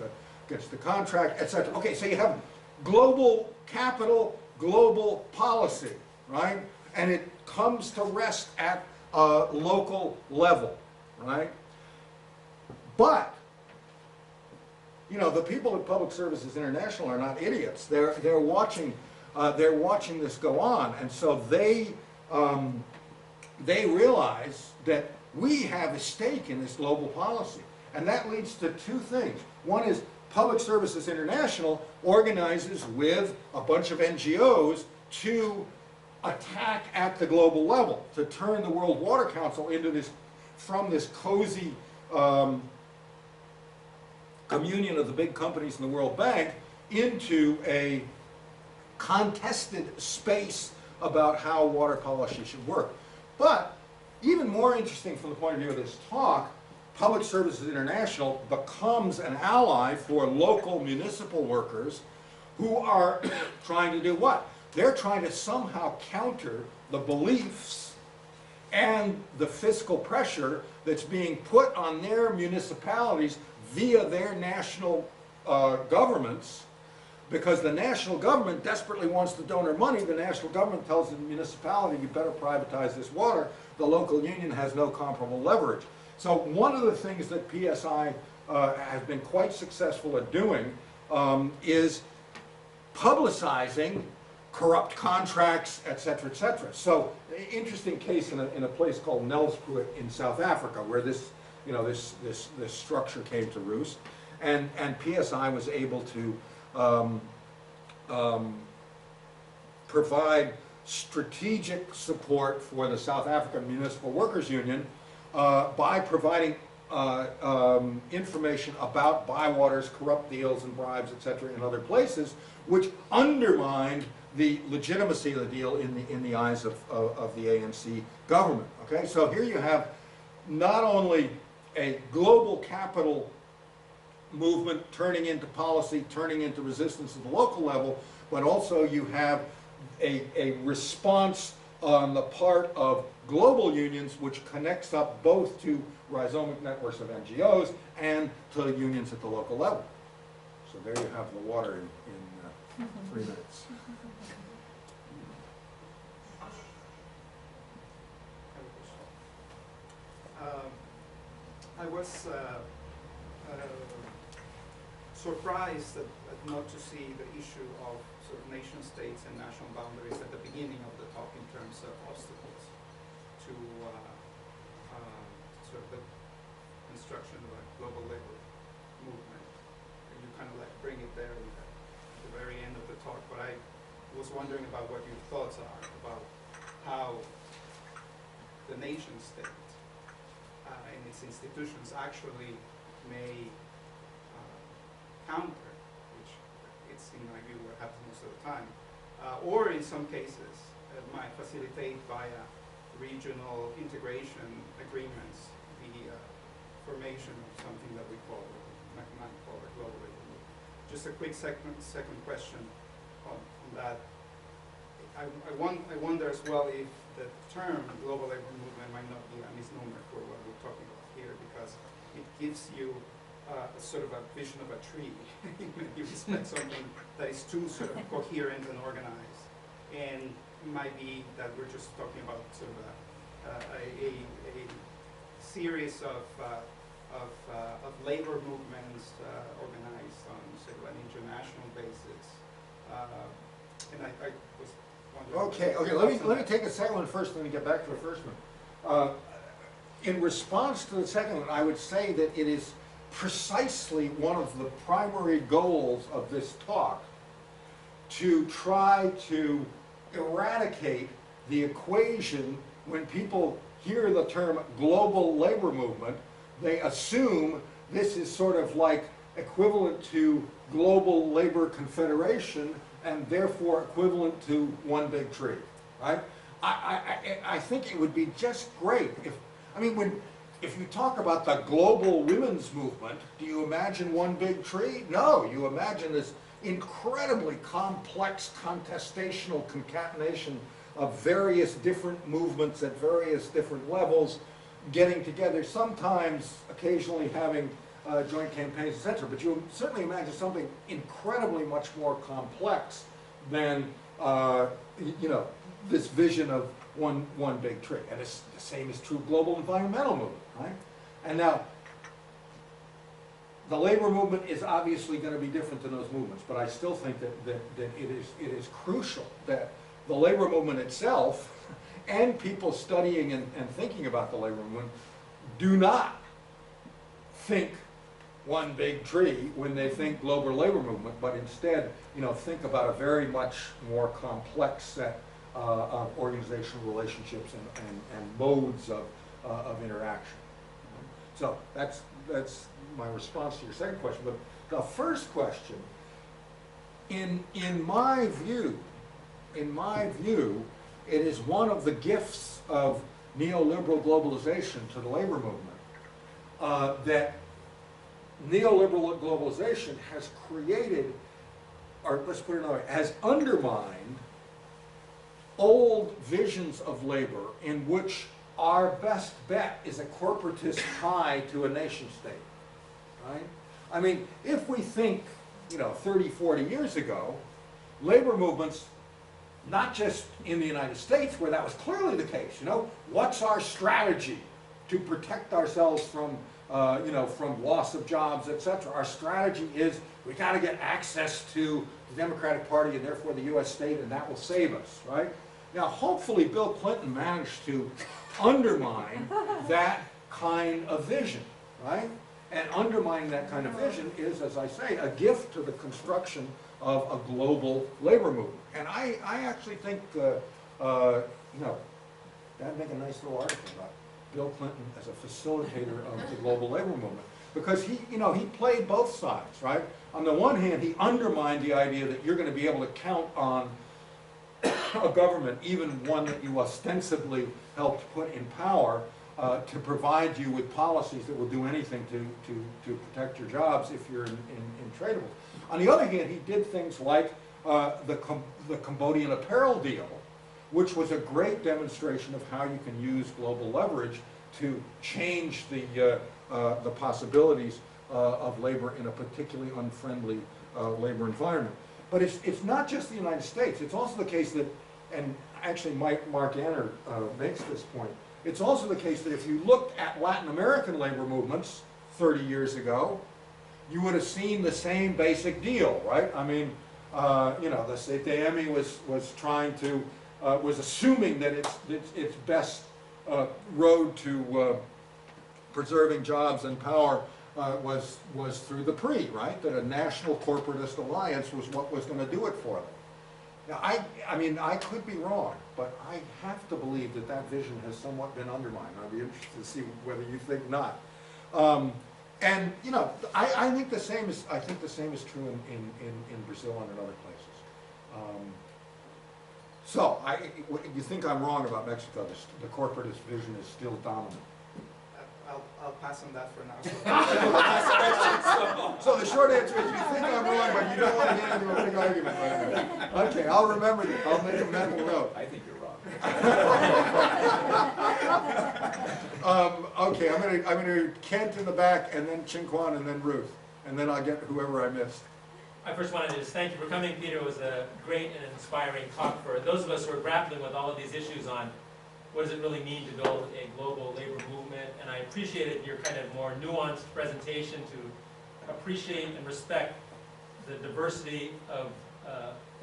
A: the contract, etc. Okay, so you have global capital, global policy, right? And it comes to rest at a local level, right? But the people at Public Services International are not idiots. They're watching this go on, and so they realize that we have a stake in this global policy, and that leads to two things. One is Public Services International organizes with a bunch of NGOs to attack at the global level, to turn the World Water Council into this, from this cozy communion of the big companies in the World Bank, into a contested space about how water policy should work. But even more interesting from the point of view of this talk, Public Services International becomes an ally for local municipal workers who are trying to do what? They're trying to somehow counter the beliefs and the fiscal pressure that's being put on their municipalities via their national governments, because the national government desperately wants the donor money. The national government tells the municipality, you better privatize this water. The local union has no comparable leverage. So one of the things that PSI has been quite successful at doing is publicizing corrupt contracts, et cetera, et cetera. So, interesting case in a place called Nelspruit in South Africa, where this, you know, this structure came to roost, and PSI was able to provide strategic support for the South African Municipal Workers Union by providing information about Bywater's corrupt deals and bribes, et cetera, in other places, which undermined the legitimacy of the deal in the eyes of the ANC government. Okay, so here you have not only a global capital movement turning into policy, turning into resistance at the local level, but also you have a response on the part of global unions, which connects up both to rhizomic networks of NGOs and to unions at the local level. So there you have the water in 3 minutes.
B: I was surprised not to see the issue of sort of nation states and national boundaries at the beginning of the talk in terms of obstacles to sort of the construction of a global labor movement. And you kind of like bring it there at the very end of the talk, but I was wondering about what your thoughts are about how the nation state and its institutions actually may counter, which it's in my view what happens most of the time, or in some cases might facilitate via regional integration agreements the formation of something that we call, might call a global labor movement. Just a quick second question on that. I wonder as well if the term global labor movement might not be a misnomer for what we're talking about here, because it gives you sort of a vision of a tree in many respects, something that is too sort of coherent and organized, and it might be that we're just talking about sort of a series of labor movements organized on sort of an international basis, and I was wondering.
A: Okay. Let me take the second one first, and then get back to the first one. In response to the second one, I would say that it is precisely one of the primary goals of this talk to try to eradicate the equation. When people hear the term global labor movement, they assume this is sort of like equivalent to global labor confederation, and therefore equivalent to one big tree, right? I think it would be just great if you talk about the global women's movement, do you imagine one big tree? No, you imagine this incredibly complex contestational concatenation of various different movements at various different levels getting together, sometimes occasionally having joint campaigns, etc. But you certainly imagine something incredibly much more complex than this vision of one big tree. And the same is true of global environmental movement, right? And now, the labor movement is obviously going to be different than those movements, but I still think that it is crucial that the labor movement itself and people studying and thinking about the labor movement do not think one big tree when they think global labor movement, but instead, think about a very much more complex set of organizational relationships and modes of interaction. So that's my response to your second question. But the first question, in my view, it is one of the gifts of neoliberal globalization to the labor movement that neoliberal globalization has created, or let's put it another way, has undermined old visions of labor in which our best bet is a corporatist tie to a nation state, right? I mean, if we think, 30, 40 years ago, labor movements, not just in the United States where that was clearly the case, what's our strategy to protect ourselves from, from loss of jobs, etc. Our strategy is we got to get access to the Democratic Party and therefore the U.S. state, and that will save us, right? Now, hopefully Bill Clinton managed to undermine that kind of vision, right? And undermining that kind of vision is, as I say, a gift to the construction of a global labor movement. And I actually think, that'd make a nice little article about Bill Clinton as a facilitator of the global labor movement. Because he played both sides, right? On the one hand, he undermined the idea that you're going to be able to count on a government, even one that you ostensibly helped put in power, to provide you with policies that will do anything to protect your jobs if you're in tradables. On the other hand, he did things like the Cambodian apparel deal, which was a great demonstration of how you can use global leverage to change the possibilities of labor in a particularly unfriendly labor environment. But it's not just the United States. It's also the case that, and actually Mark Anner makes this point, it's also the case that if you looked at Latin American labor movements 30 years ago, you would have seen the same basic deal, right? I mean, the CTM was trying to, was assuming that its best road to preserving jobs and power was through the PRI, right? That a national corporatist alliance was what was going to do it for them. Now, I mean, I could be wrong, but I have to believe that that vision has somewhat been undermined. I'd be interested to see whether you think not. And I think the same is true in Brazil and in other places. So you think I'm wrong about Mexico? The corporatist vision is still dominant.
B: I'll pass on that for now.
A: So the short answer is you think I'm wrong, but you don't want to get into a big argument right now. Okay, I'll remember that. I'll make a mental note.
D: I think you're wrong.
A: Okay, I'm gonna Kent in the back, and then Chin Kwan, and then Ruth, and then I'll get whoever I missed.
E: I first wanted to just thank you for coming, Peter. It was a great and inspiring talk for those of us who are grappling with all of these issues on what does it really mean to build a global labor movement, and I appreciated your kind of more nuanced presentation to appreciate and respect the diversity of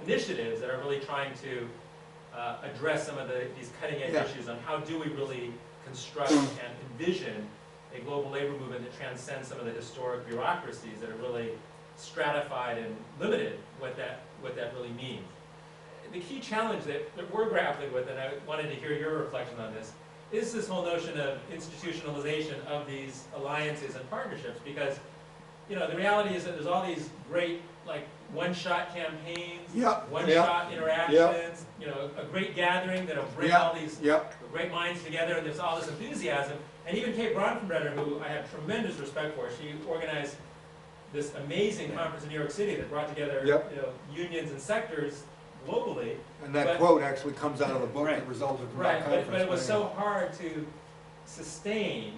E: initiatives that are really trying to address some of these cutting-edge issues on how do we really construct and envision a global labor movement that transcends some of the historic bureaucracies that are really stratified and limited what that really means. The key challenge that we're grappling with, and I wanted to hear your reflection on this whole notion of institutionalization of these alliances and partnerships, because the reality is that there's all these great one-shot campaigns, one-shot interactions, a great gathering that'll bring all these great minds together, and there's all this enthusiasm. And even Kate Bronfenbrenner, who I have tremendous respect for, she organized this amazing conference in New York City that brought together unions and sectors globally.
A: And that quote actually comes out of the book that resulted from that conference.
E: But it was so hard to sustain,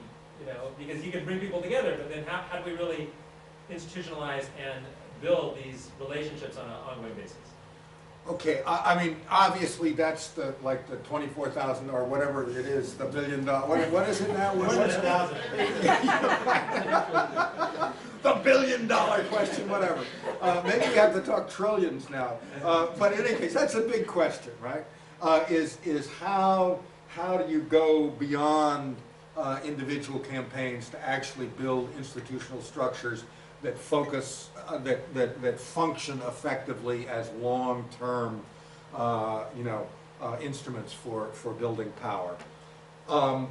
E: because you can bring people together, but then how do we really institutionalize and build these relationships on an ongoing basis?
A: Okay, I mean, obviously that's the 24,000 or whatever it is, the $1 billion. What is it now?
E: More than 1,000.
A: The $1 billion question, whatever. Maybe we have to talk trillions now. But in any case, that's a big question, right? Is how do you go beyond individual campaigns to actually build institutional structures that focus, that function effectively as long-term, instruments for building power. And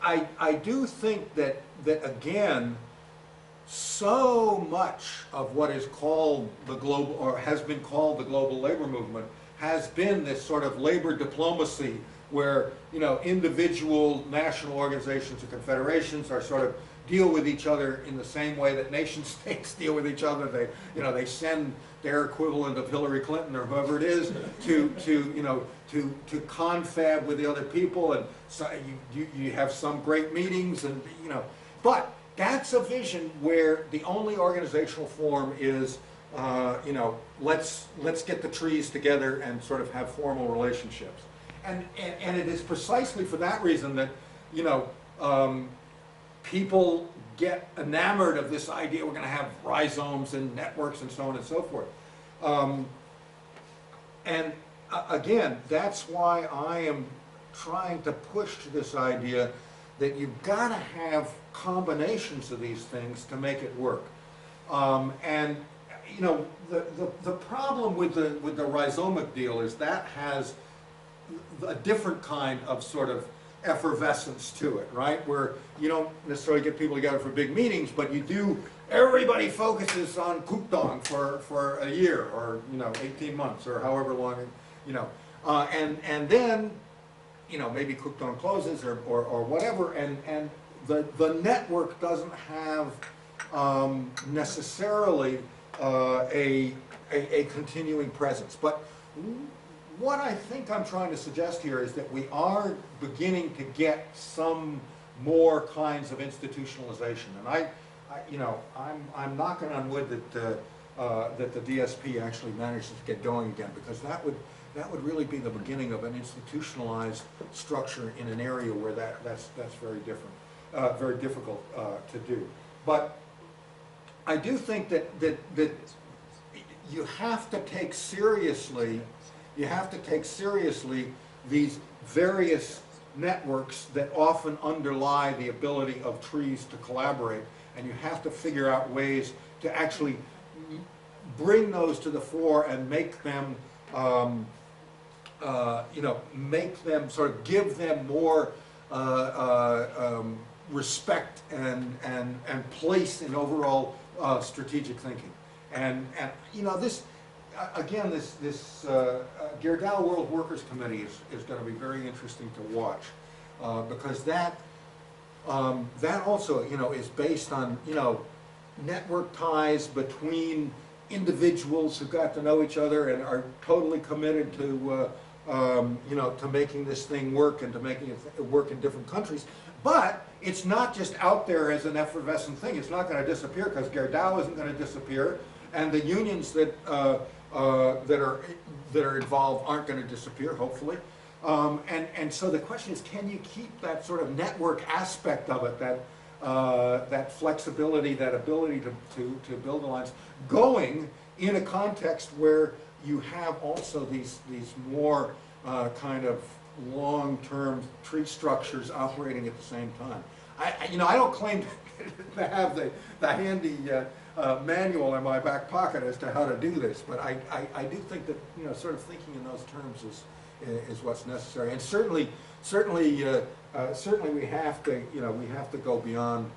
A: I do think that again, so much of what is called the global, or has been called the global labor movement, has been this sort of labor diplomacy where, individual national organizations or confederations are sort of deal with each other in the same way that nation states deal with each other. They send their equivalent of Hillary Clinton or whoever it is to confab with the other people, and so you have some great meetings, and but that's a vision where the only organizational form is let's get the trees together and sort of have formal relationships, and it is precisely for that reason that people get enamored of this idea we're going to have rhizomes and networks and so on and so forth. Again, that's why I am trying to push to this idea that you've got to have combinations of these things to make it work. The problem with the rhizomic deal is that has a different kind of sort of effervescence to it, right? Where you don't necessarily get people together for big meetings, but you do, everybody focuses on Kuptong for a year, or 18 months, or however long, and then maybe Kuptong closes or whatever, and the network doesn't have necessarily a continuing presence. But what I think I'm trying to suggest here is that we are beginning to get some more kinds of institutionalization, and I'm knocking on wood that the DSP actually manages to get going again, because that would really be the beginning of an institutionalized structure in an area where that's very different, very difficult to do. But I do think that you have to take seriously. You have to take seriously these various networks that often underlie the ability of trees to collaborate, and you have to figure out ways to actually bring those to the fore and make them, make them sort of give them more respect and place in overall strategic thinking. And this. Again, this Gerdau World Workers Committee is going to be very interesting to watch, because that also is based on network ties between individuals who got to know each other and are totally committed to to making this thing work and to making it work in different countries. But it's not just out there as an effervescent thing. It's not going to disappear, because Gerdau isn't going to disappear, and the unions that are involved aren't going to disappear, hopefully. And so the question is, can you keep that sort of network aspect of it, that flexibility, that ability to build alliance, going in a context where you have also these more kind of long-term tree structures operating at the same time. I don't claim to have the handy manual in my back pocket as to how to do this, but I do think that sort of thinking in those terms is what's necessary, and certainly we have to go beyond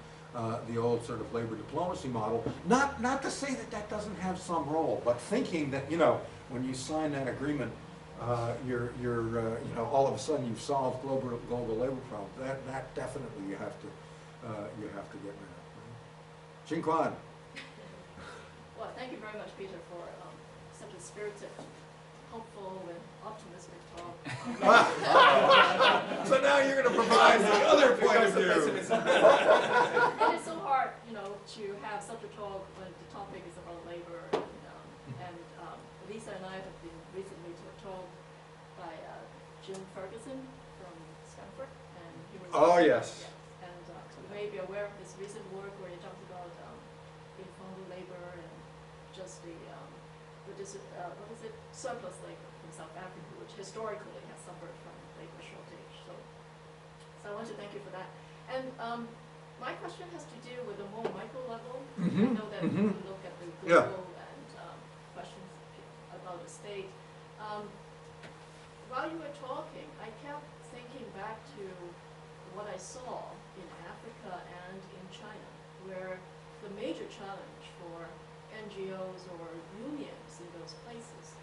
A: the old sort of labor diplomacy model. Not to say that doesn't have some role, but thinking that when you sign that agreement, you're all of a sudden you've solved global labor problems. That definitely you have to get rid of. Jing Kwan.
D: Well, thank you very much, Peter, for such a spirited, hopeful, and optimistic talk.
A: So now you're going to provide the other point of view.
D: It is so hard, to have such a talk when the topic is about labor. And Lisa and I have been recently to a talk by Jim Ferguson from Stanford, and he was.
A: Oh yes.
D: Yeah. And you may be aware of this recent work where he talked about informal labor and just what is it, surplus labor from South Africa, which historically has suffered from labor shortage. So So I want to thank you for that. And my question has to do with the more micro level.
A: Mhm,
D: I know that
A: mhm.
D: you look at the
A: Yeah.
D: global and questions about the state. While you were talking, I kept thinking back to what I saw in Africa and in China, where the major challenge for NGOs or unions in those places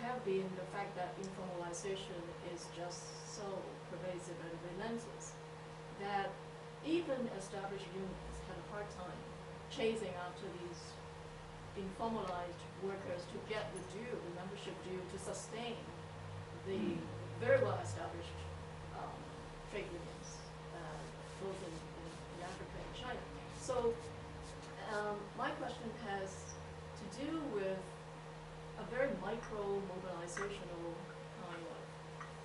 D: have been the fact that informalization is just so pervasive and relentless that even established unions had a hard time chasing after these informalized workers to get the membership due to sustain the very well established trade unions, both in Africa and China. So my question has to do with a very micro mobilizational kind of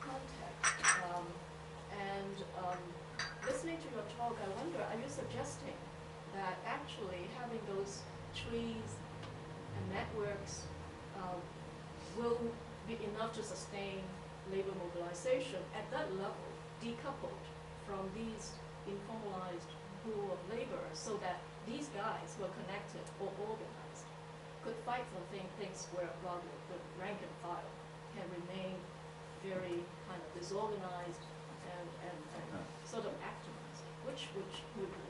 D: context. Listening to your talk, I wonder, are you suggesting that actually having those trees and networks will be enough to sustain labor mobilization at that level, decoupled from these informalized pool of labor, so that these guys who are connected or organized could fight for things where rather the rank and file can remain very kind of disorganized and sort of activized, which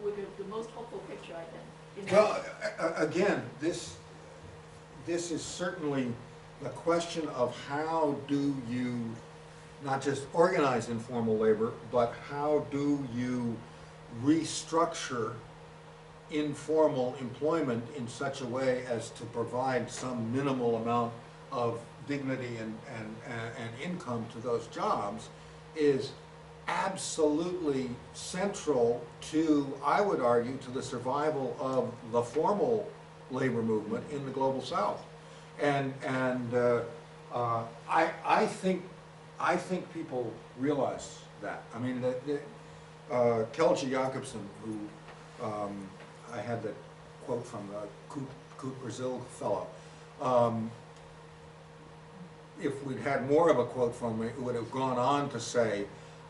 D: would be the most hopeful picture I can imagine.
A: Well, again, this is certainly the question of how do you not just organize informal labor, but how do you restructure informal employment in such a way as to provide some minimal amount of dignity and income to those jobs is absolutely central to, I would argue, to the survival of the formal labor movement in the global South. And I think people realize that. I mean, Kelje Jacobsen, who I had that quote from the Coop Brazil fellow. If we'd had more of a quote from him, it would have gone on to say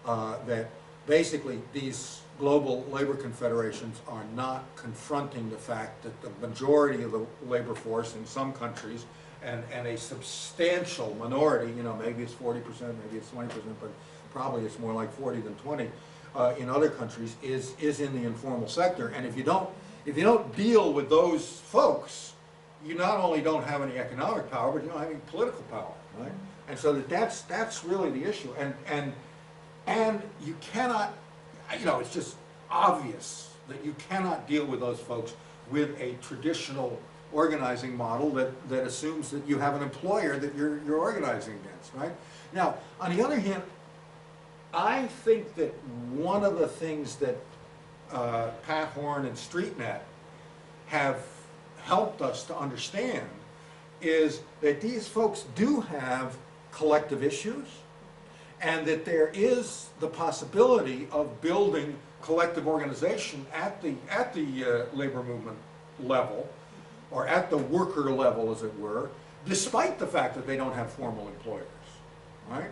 A: that basically these global labor confederations are not confronting the fact that the majority of the labor force in some countries and a substantial minority, you know, maybe it's 40%, maybe it's 20%, but probably it's more like 40 than 20 in other countries, is in the informal sector. And if you don't deal with those folks, you not only don't have any economic power, but you don't have any political power, right? And so that's really the issue. And you cannot, you know, it's just obvious that you cannot deal with those folks with a traditional organizing model that assumes that you have an employer that you're organizing against, right? Now, on the other hand, I think that one of the things that Pat Horn and StreetNet have helped us to understand is that these folks do have collective issues, and that there is the possibility of building collective organization at the labor movement level, or at the worker level, as it were, despite the fact that they don't have formal employers, right?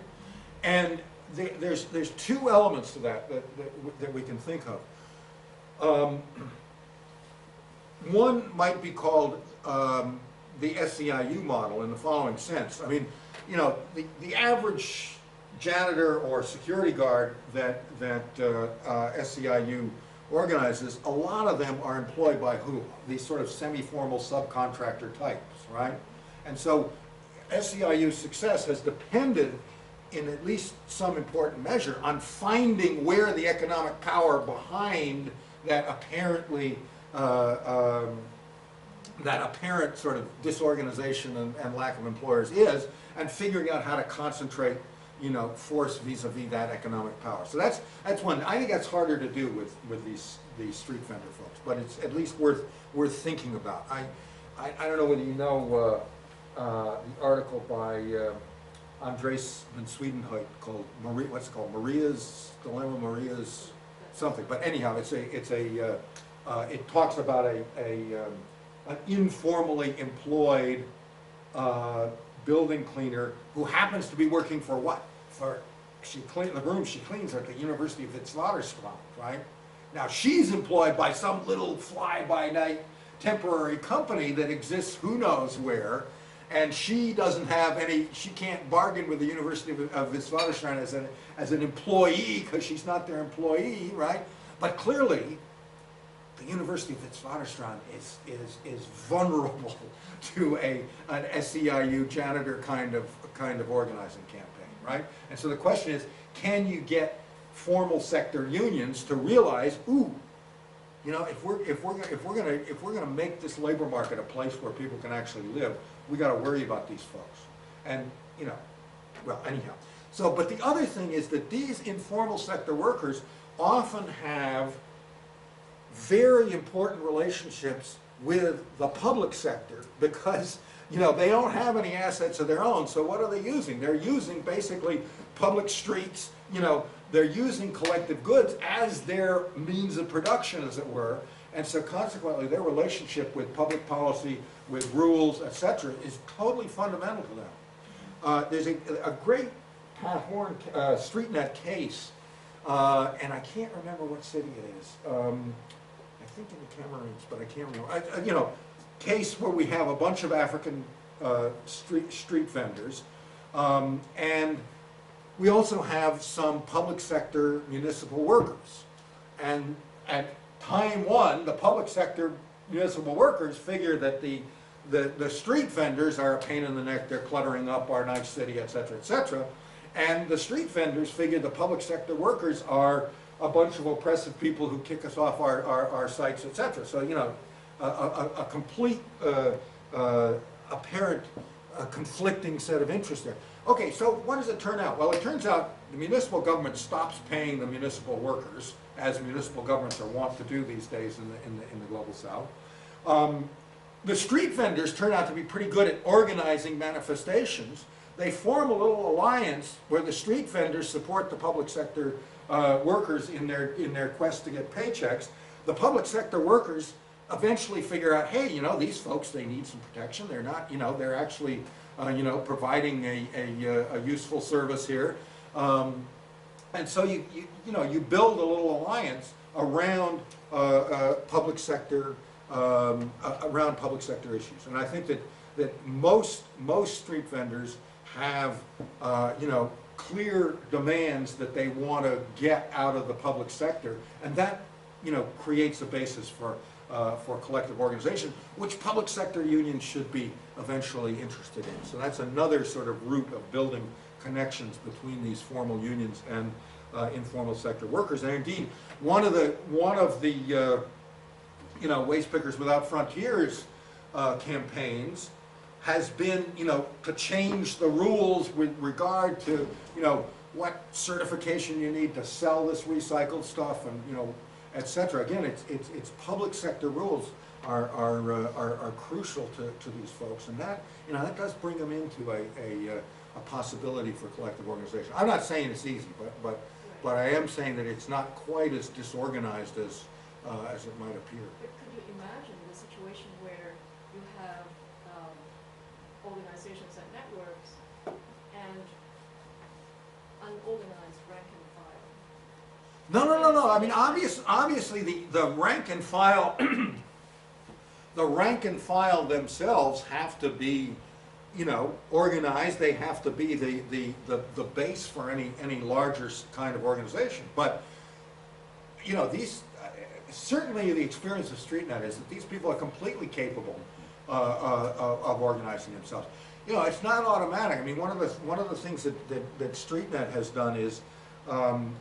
A: And there's two elements to that we can think of. One might be called the SEIU model in the following sense. I mean, you know, the average janitor or security guard that SEIU organizes, a lot of them are employed by who? These sort of semi-formal subcontractor types, right? And so SEIU's success has depended in at least some important measure on finding where the economic power behind that apparently that apparent sort of disorganization and lack of employers is, and figuring out how to concentrate, you know, force vis-a-vis that economic power. So that's one. I think that's harder to do with these street vendor folks, but it's at least worth thinking about. I don't know whether you know the article by Andres van Swedenhout called Maria's Dilemma, Maria's something. But anyhow, it talks about an informally employed building cleaner who happens to be working for what? For the room she cleans at the University of Witwatersrand, right? Now she's employed by some little fly-by-night temporary company that exists who knows where, and she doesn't have any, she can't bargain with the University of Witwatersrand as an employee because she's not their employee, right? But clearly, the University of Witwatersrand is vulnerable to an SEIU janitor kind of organizing campaign, right? And so the question is, can you get formal sector unions to realize, ooh, you know, if we're gonna make this labor market a place where people can actually live, we got to worry about these folks. And you know, well, anyhow. So, but the other thing is that these informal sector workers often have very important relationships with the public sector because, you know, they don't have any assets of their own. So what are they using? They're using basically public streets, you know, they're using collective goods as their means of production, as it were. And so consequently, their relationship with public policy, with rules, etc., is totally fundamental to them. There's a great Pat Horn StreetNet case, and I can't remember what city it is. I think in the Cameroons, but I can't remember. You know, case where we have a bunch of African street vendors, and we also have some public sector municipal workers. And at time one, the public sector municipal workers figure that the street vendors are a pain in the neck, they're cluttering up our nice city, et cetera, and the street vendors figure the public sector workers are a bunch of oppressive people who kick us off our sites, et cetera. So, you know, a complete, apparent, conflicting set of interests there. Okay, so what does it turn out? Well, it turns out the municipal government stops paying the municipal workers, as municipal governments are wont to do these days in the global south. The street vendors turn out to be pretty good at organizing manifestations. They form a little alliance where the street vendors support the public sector workers in their quest to get paychecks. The public sector workers eventually figure out, hey, you know, these folks, they need some protection. They're not, you know, they're actually, you know, providing a useful service here. And so you know, you build a little alliance around public sector issues. And I think that most street vendors have, you know, clear demands that they want to get out of the public sector, and that, you know, creates a basis for collective organization, which public sector unions should be eventually interested in. So that's another sort of route of building connections between these formal unions and informal sector workers. And indeed, one of the you know, Waste Pickers Without Frontiers campaigns has been, you know, to change the rules with regard to, you know, what certification you need to sell this recycled stuff, and, you know, etc. Again, it's public sector rules are crucial to these folks, and that, you know, that does bring them into a possibility for collective organization. I'm not saying it's easy, but I am saying that it's not quite as disorganized as it might appear.
D: But could you imagine the situation where you have organizations and networks and unorganized rank and file?
A: No. I mean, obviously the rank and file, the rank and file themselves have to be, you know, organized. They have to be the base for any larger kind of organization. But, you know, these certainly the experience of StreetNet is that these people are completely capable of organizing themselves. You know, it's not automatic. I mean, one of the things that StreetNet has done is,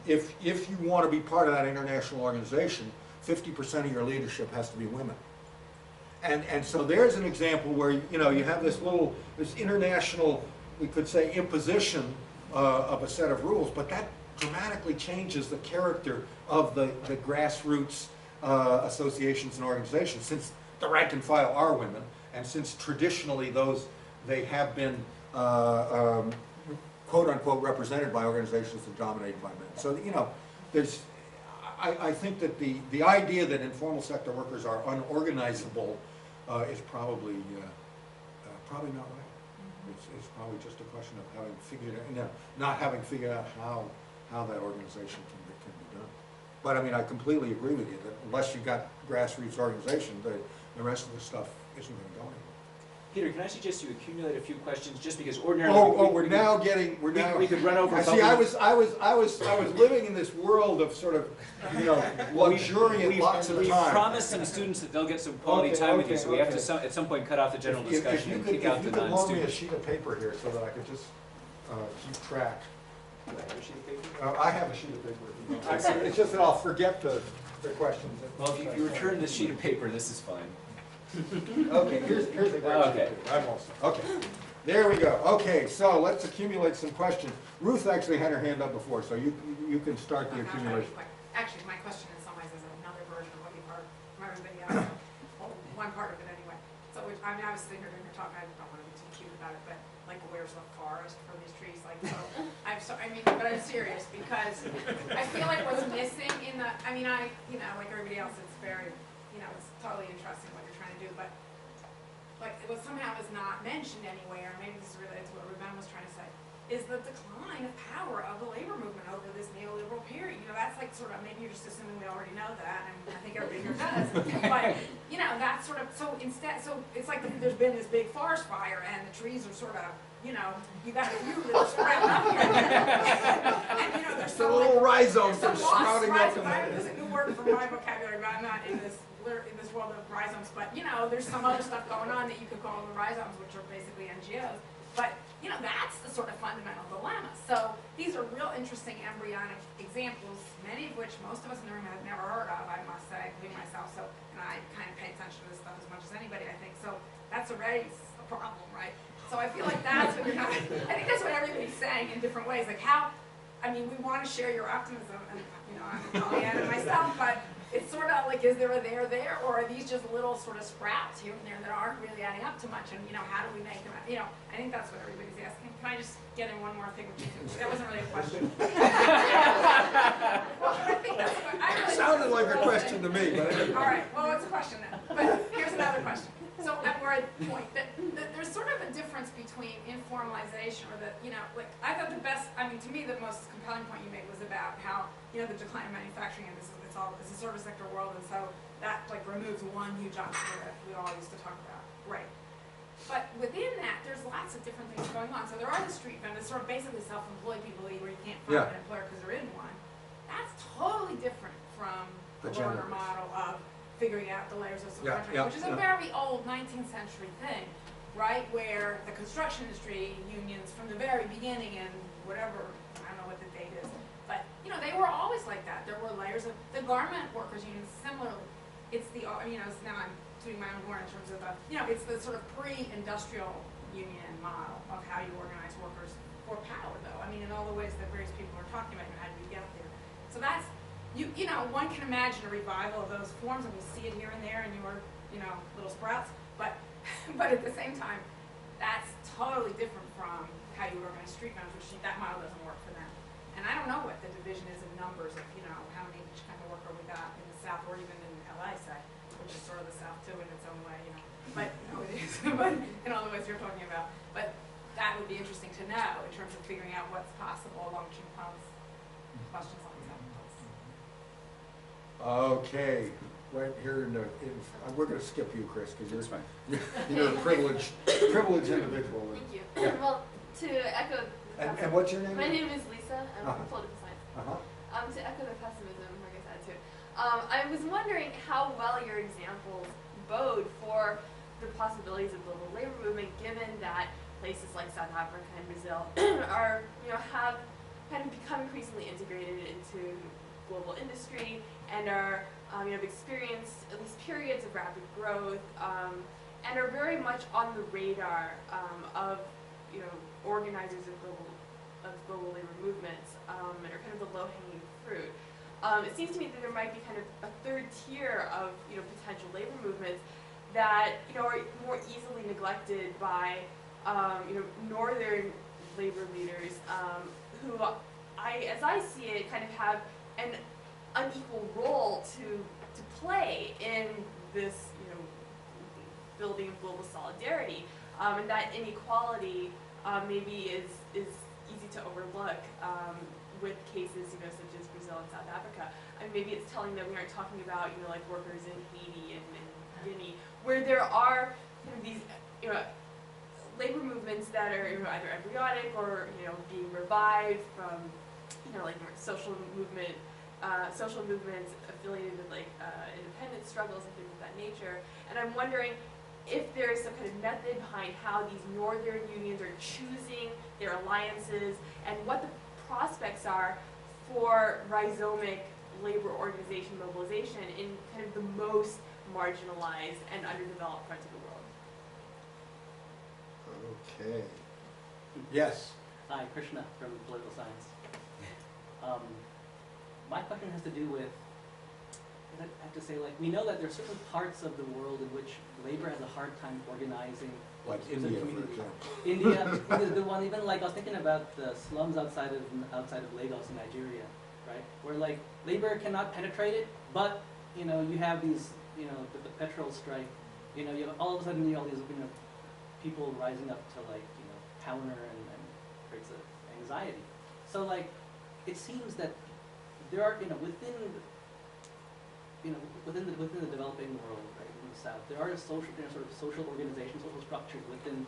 A: if you want to be part of that international organization, 50% of your leadership has to be women. And so there's an example where, you know, you have this international, we could say, imposition of a set of rules, but that dramatically changes the character of the grassroots associations and organizations, since the rank and file are women, and since traditionally they have been quote unquote represented by organizations that are dominated by men. So, you know, I think that the idea that informal sector workers are unorganizable is probably not right. It's probably just a question of having figured out, not having figured out how that organization can be done. But I mean, I completely agree with you that unless you've got grassroots organization, the rest of the stuff isn't going to go anywhere.
F: Peter, can I suggest you accumulate a few questions, just because ordinarily
A: We're now getting,
F: we could run over.
A: See, I was living in this world of sort of, luxuriant lots of
F: We've
A: time.
F: promised some students that they'll get some quality time with you, so we have to at some point cut off the general discussion and kick out the
A: If you could loan me a
F: non-students.
A: sheet of paper here so that I could just keep track.
F: Do I have a sheet of paper?
A: I have a sheet of paper. It's just that I'll forget the questions.
F: Well, if you return this sheet of paper, this is fine.
A: Okay, here's a great
F: Okay.
A: sheet. I'm all set. Okay, there we go. Okay, so let's accumulate some questions. Ruth actually had her hand up before, so you can start the accumulation.
G: Actually, my question in some ways is another version of what you've heard from everybody else. Well, one part of it anyway. So, I mean, I was sitting here during your talk, I don't want to be too cute about it, but like, where's the forest for these trees? Like, so, but I'm serious, because I feel like what's missing in the, I mean, like everybody else, it's very, it's totally interesting what you're trying to do, but like, what somehow is not mentioned anywhere, maybe this is related to what Ruben was trying to say, is the decline of power of the labor movement over this neoliberal period. That's like sort of, maybe you're just assuming we already know that, and I think everybody here does, but, that's sort of, so it's like there's been this big forest fire, and the trees are sort of, you got a few that are sprouting up here. And, there's
A: The little rhizomes are
G: lost
A: sprouting up.
G: There's a new word for my vocabulary, but I'm not in this world of rhizomes, but, there's some other stuff going on that you could call the rhizomes, which are basically NGOs, but, that's the sort of fundamental dilemma. So these are real interesting embryonic examples, many of which most of us in the room have never heard of, I must say, including myself, and I kind of pay attention to this stuff as much as anybody, I think, so that's already a problem, right? So I feel like that's what you're not, I think that's what everybody's saying in different ways, like we want to share your optimism, and, I'm Pollyanna myself, but it's sort of like, is there a there, or are these just little sort of sprouts here and there that aren't really adding up to much, and, how do we make them, I think that's what everybody's asking. Can I just get in one more thing, that wasn't really a question. Well, I think that's what, I really
A: Sounded like a question to me, but anyway.
G: all right, well, it's a question then. But here's another question. So we're at the point that there's sort of a difference between informalization, or I thought to me the most compelling point you made was about how, the decline of manufacturing, and it's a service sector world, and so that removes one huge obstacle that we all used to talk about. Right. But within that, there's lots of different things going on. So there are the street vendors, sort of basically self-employed people where you can't find an employer because there isn't one. That's totally different from the Lerner model of figuring out the layers of subcontract, which is a very old 19th century thing, right? Where the construction industry unions from the very beginning, and whatever, I don't know what the date is, but they were always like that. There were layers of the garment workers unions. Similarly, it's the now I'm doing my own horn in terms of it's the sort of pre-industrial union model of how you organize workers for power, though. In all the ways that various people are talking about, how do you get there? So that's one can imagine a revival of those forms, and we see it here and there in your little sprouts. But at the same time, that's totally different from how you organize street vendors, which that model doesn't work for them. And I don't know what the division is in numbers of how many each kind of worker we got in the South, or even in LA, say, which is sort of the South too in its own way, But it is, but in all the ways you're talking about. But that would be interesting to know in terms of figuring out what's possible along Jim Pum's questions like that.
A: Okay, right here we're going to skip you, Chris, because
F: It's fine.
A: you're a privileged individual.
H: Thank you.
A: Yeah.
H: Well, to echo
A: And what's your name?
H: my name is Lisa. I'm
A: Uh-huh.
H: from political science.
A: Uh-huh.
H: To echo the pessimism, like I said too, I was wondering how well your examples bode for the possibilities of global labor movement, given that places like South Africa and Brazil are, have kind of become increasingly integrated into global industry, and are, have experienced at least periods of rapid growth, and are very much on the radar of, organizers of global labor movements, and are kind of the low-hanging fruit. It seems to me that there might be kind of a third tier of, potential labor movements that, are more easily neglected by, northern labor leaders, who as I see it, kind of have an unequal role to play in this, building of global solidarity. and that inequality maybe is easy to overlook with cases, you know, such as Brazil and South Africa. And maybe it's telling that we aren't talking about, you know, like workers in Haiti and Guinea, where there are kind of these, you know, labor movements that are, you know, either embryonic or, you know, being revived from, you know, like social movements affiliated with like independence struggles and things of that nature. And I'm wondering if there is some kind of method behind how these northern unions are choosing their alliances and what the prospects are for rhizomic labor organization mobilization in kind of the most marginalized and underdeveloped parts of the world.
A: Okay. Yes.
I: Hi, Krishna from Political Science. My question has to do with, I have to say, like, we know that there are certain parts of the world in which labor has a hard time organizing.
A: Like
I: as a
A: India, for
I: community.
A: example.
I: India, the one, even like, I was thinking about the slums outside of Lagos in Nigeria, right? Where like, labor cannot penetrate it, but, you know, you have these, you know, the petrol strike, you know, you have, all of a sudden you have all these, you know, people rising up to like, you know, counter and creates anxiety. So like, it seems that there are, you know, within the developing world, right, in the South, there are social, you know, sort of social organizations, social structures within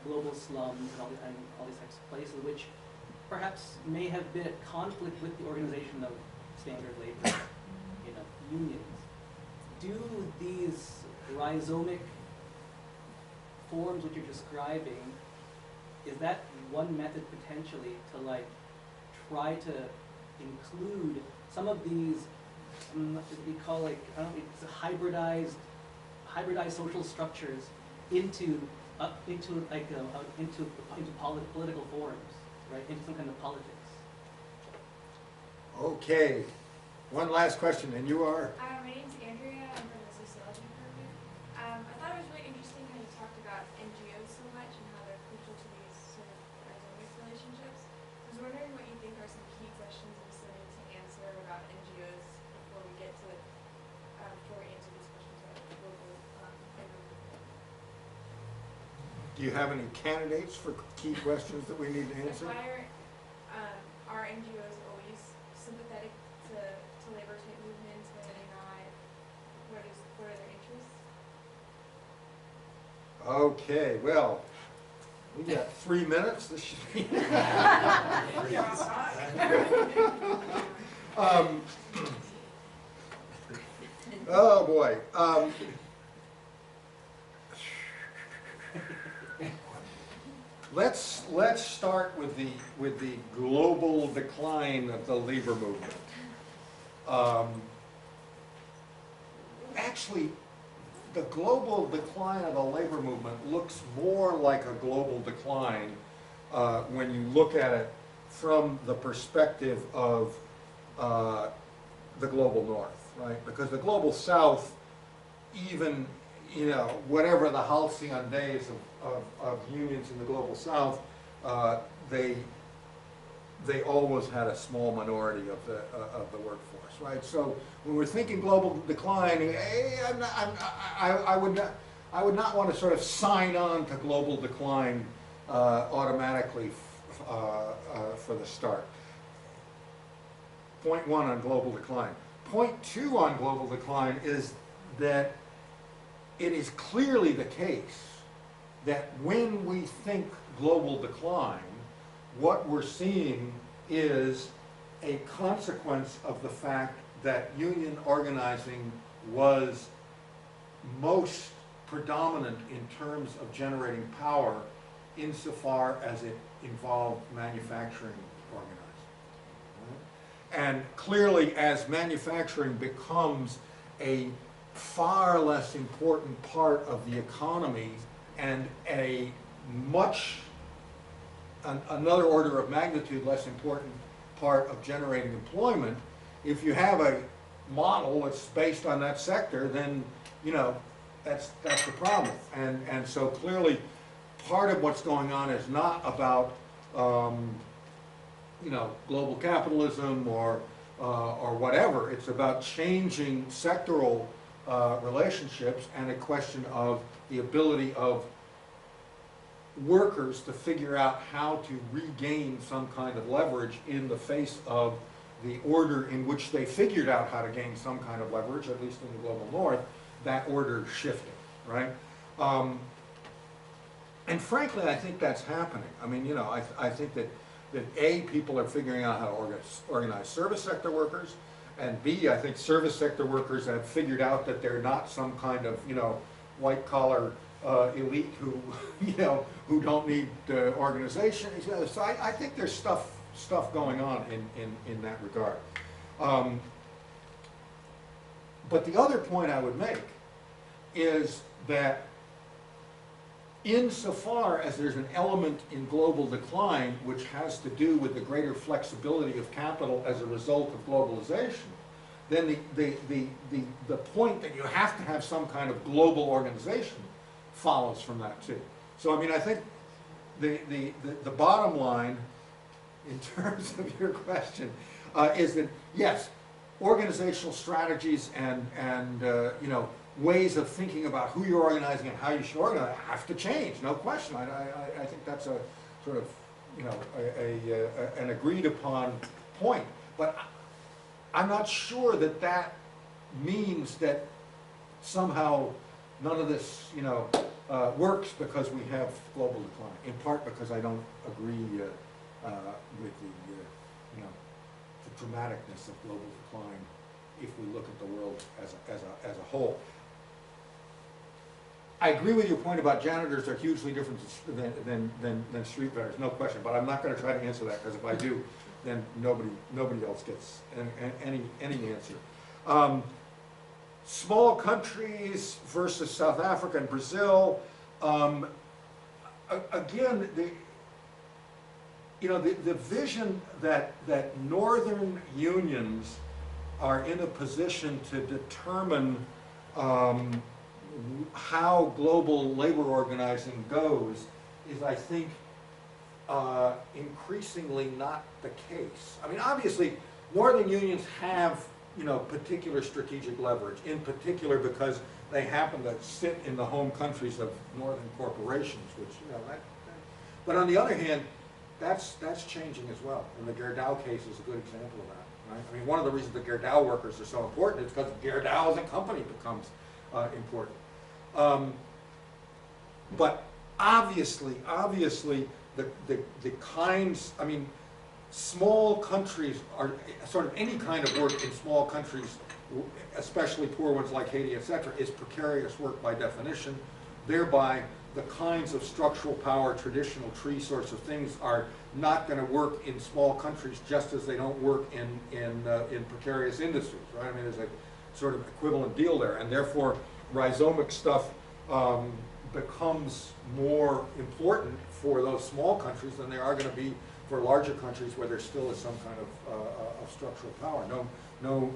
I: global slums and all these types of places, which perhaps may have been at conflict with the organization of standard labor, you know, unions. Do these rhizomic forms which you're describing, is that one method potentially to like try to include some of these, we call like, I don't know, it's hybridized social structures into political forms, right? Into some kind of politics.
A: Okay. One last question, and you are?
J: My name's Andrea. I'm from the sociology department. I thought it was really interesting how you talked about NGOs so much and how they're crucial to these sort of rhizomic relationships. I was wondering what you think are some key questions in the study to answer about NGOs before we get to before we answer these questions about global labor movement.
A: Do you have any candidates for key questions that we need to answer?
J: Like why are NGOs always sympathetic to labor type movements? Why are they not? What are their interests?
A: Okay, well, we got 3 minutes. This should be. Oh boy. Let's start with the global decline of the labor movement. Actually, the global decline of the labor movement looks more like a global decline when you look at it from the perspective of the global north, right? Because the global south, even, you know, whatever the halcyon days of unions in the global south, they always had a small minority of the workforce, right? So when we're thinking global decline, I would not want to sort of sign on to global decline automatically for the start. Point one on global decline. Point two on global decline is that it is clearly the case that when we think global decline, what we're seeing is a consequence of the fact that union organizing was most predominant in terms of generating power insofar as it involved manufacturing organizing. And clearly, as manufacturing becomes a far less important part of the economy and another order of magnitude less important part of generating employment, if you have a model that's based on that sector, then, you know, that's the problem. And so clearly, part of what's going on is not about you know, global capitalism or whatever. It's about changing sectoral relationships and a question of the ability of workers to figure out how to regain some kind of leverage in the face of the order in which they figured out how to gain some kind of leverage, at least in the global north, that order shifting, right? And frankly, I think that's happening. I mean, you know, I think that A, people are figuring out how to organize service sector workers, and B, I think service sector workers have figured out that they're not some kind of, you know, white collar elite who, you know, who don't need organization. So I think there's stuff going on in that regard. But the other point I would make is that insofar as there's an element in global decline which has to do with the greater flexibility of capital as a result of globalization, then the point that you have to have some kind of global organization follows from that too. So I mean, I think the bottom line in terms of your question is that yes, organizational strategies and you know, ways of thinking about who you're organizing and how you should organize have to change, no question. I think that's a sort of, you know, an agreed upon point. But I'm not sure that that means that somehow none of this, you know, works because we have global decline. In part because I don't agree with the, you know, the dramaticness of global decline if we look at the world as a whole. I agree with your point about janitors are hugely different than street vendors, no question. But I'm not going to try to answer that because if I do, then nobody else gets any answer. Small countries versus South Africa and Brazil. Again, the vision that northern unions are in a position to determine how global labor organizing goes is, I think, increasingly not the case. I mean, obviously, northern unions have, you know, particular strategic leverage, in particular because they happen to sit in the home countries of northern corporations, which, you know, but on the other hand, that's changing as well. And the Gerdau case is a good example of that, right? I mean, one of the reasons the Gerdau workers are so important is because Gerdau as a company becomes important. But obviously, the kinds, I mean, small countries are sort of any kind of work in small countries, especially poor ones like Haiti, etc., is precarious work by definition. Thereby, the kinds of structural power, traditional tree sorts of things are not going to work in small countries just as they don't work in precarious industries, right? I mean, there's a sort of equivalent deal there, and therefore rhizomic stuff becomes more important for those small countries than they are going to be for larger countries where there still is some kind of structural power. No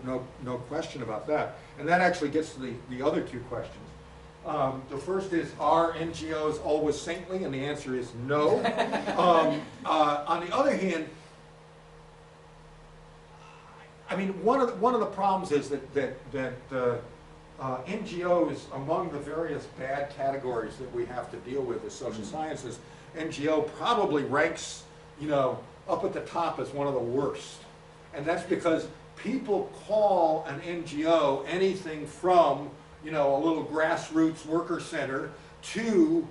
A: question about that. And that actually gets to the other two questions. The first is, are NGOs always saintly? And the answer is no. On the other hand, I mean, one of the problems is that NGOs, among the various bad categories that we have to deal with as social sciences, NGO probably ranks, you know, up at the top as one of the worst. And that's because people call an NGO anything from, you know, a little grassroots worker center to,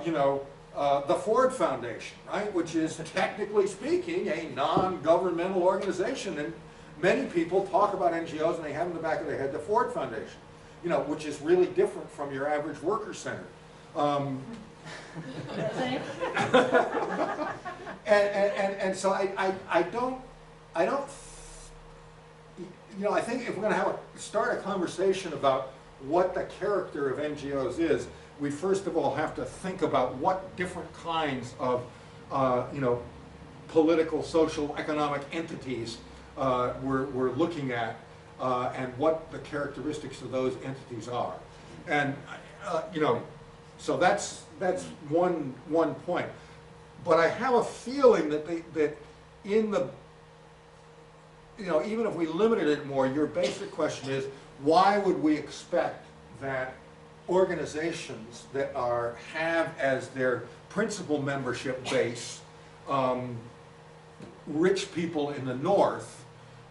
A: you know, the Ford Foundation, right? Which is, technically speaking, a non-governmental organization. And many people talk about NGOs and they have in the back of their head the Ford Foundation, you know, which is really different from your average worker center. And so I don't, you know, I think if we're going to start a conversation about what the character of NGOs is, we first of all have to think about what different kinds of, you know, political, social, economic entities we're looking at, and what the characteristics of those entities are. And, you know, so that's one point. But I have a feeling that in the, you know, even if we limited it more, your basic question is, why would we expect that organizations that have as their principal membership base rich people in the North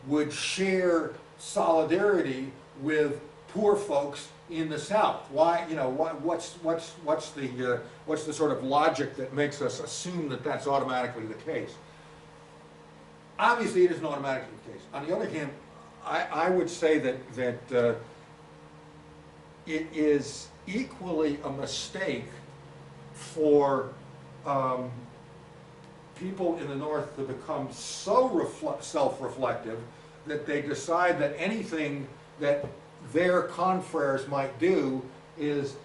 A: would share solidarity with poor folks in the South. Why? You know, what's the sort of logic that makes us assume that that's automatically the case? Obviously, it isn't automatically the case. On the other hand, I would say that it is equally a mistake for people in the North to become so self-reflective that they decide that anything that their confreres might do is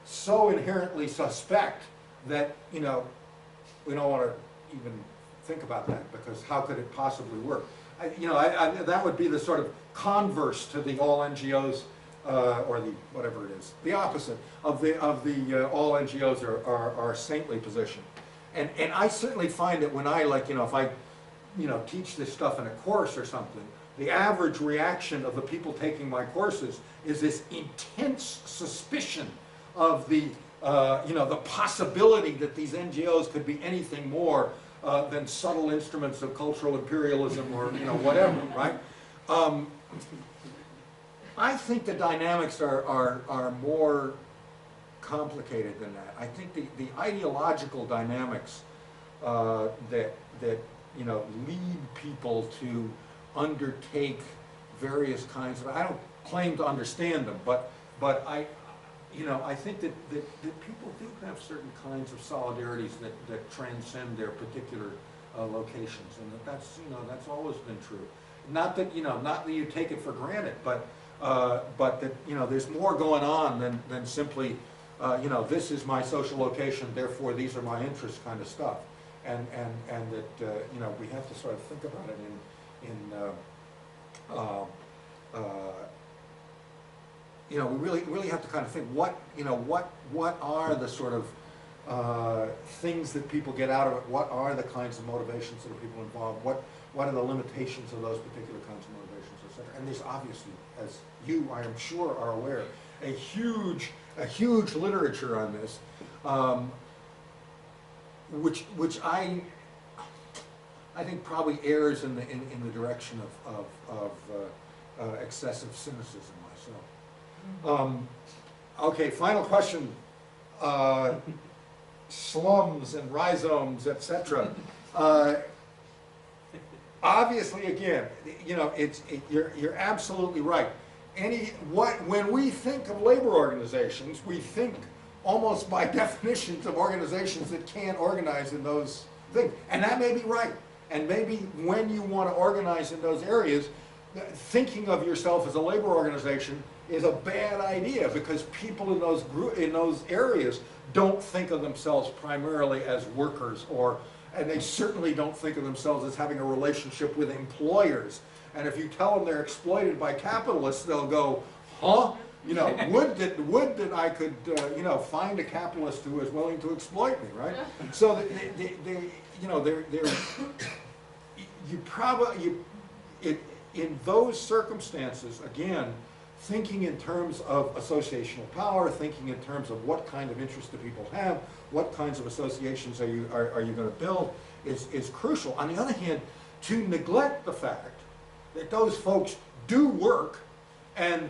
A: so inherently suspect that, you know, we don't want to even think about that, because how could it possibly work? That would be the sort of converse to the all NGOs, or the whatever it is, the opposite of the all NGOs are saintly position. And I certainly find that when I, like, if I teach this stuff in a course or something, the average reaction of the people taking my courses is this intense suspicion of the possibility that these NGOs could be anything more than subtle instruments of cultural imperialism or whatever, right? I think the dynamics are more complicated than that. I think the ideological dynamics that lead people to undertake various kinds of, I don't claim to understand them, but I think that people do have certain kinds of solidarities that transcend their particular locations, and that's always been true. Not that you take it for granted, but that there's more going on than simply this is my social location, therefore these are my interests kind of stuff, and that we have to sort of think about it we really have to kind of think what are the sort of things that people get out of it, what are the kinds of motivations that are people involved, what are the limitations of those particular kinds of motivations, etc. And there's obviously, as you, I am sure, are aware, a huge literature on this, which I think probably errs in the direction of excessive cynicism myself. Okay, final question. Slums and rhizomes, etc. Obviously, again, you're absolutely right. When we think of labor organizations, we think almost by definitions of organizations that can't organize in those things, and that may be right. And maybe when you want to organize in those areas, thinking of yourself as a labor organization is a bad idea, because people in those areas don't think of themselves primarily as workers, and they certainly don't think of themselves as having a relationship with employers. And if you tell them they're exploited by capitalists, they'll go, huh? Would that I could find a capitalist who is willing to exploit me, right? So in those circumstances, again, thinking in terms of associational power, thinking in terms of what kind of interest do people have, what kinds of associations are you going to build, is crucial. On the other hand, to neglect the fact that those folks do work, and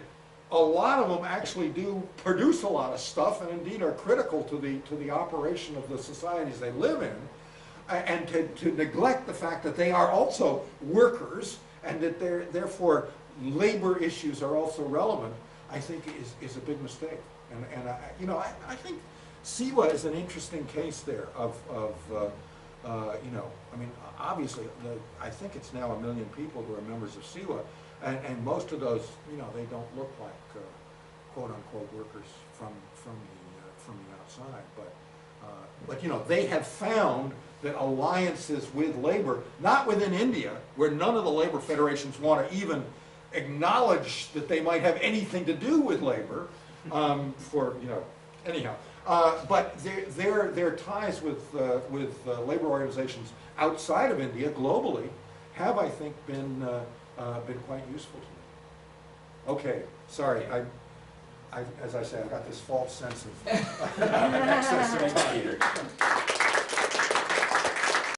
A: a lot of them actually do produce a lot of stuff, and indeed are critical to the operation of the societies they live in, and to neglect the fact that they are also workers, and that therefore labor issues are also relevant, I think is a big mistake. And I think SIWA is an interesting case there of obviously I think it's now 1 million people who are members of SIWA, and most of those, they don't look like quote unquote workers from the outside, but they have found that alliances with labor, not within India, where none of the labor federations want to even acknowledge that they might have anything to do with labor, anyhow. But their ties with labor organizations outside of India, globally, have, I think, been quite useful to me. Okay, sorry, as I say, I've got this false sense of excess of time.
F: Thanks, Peter.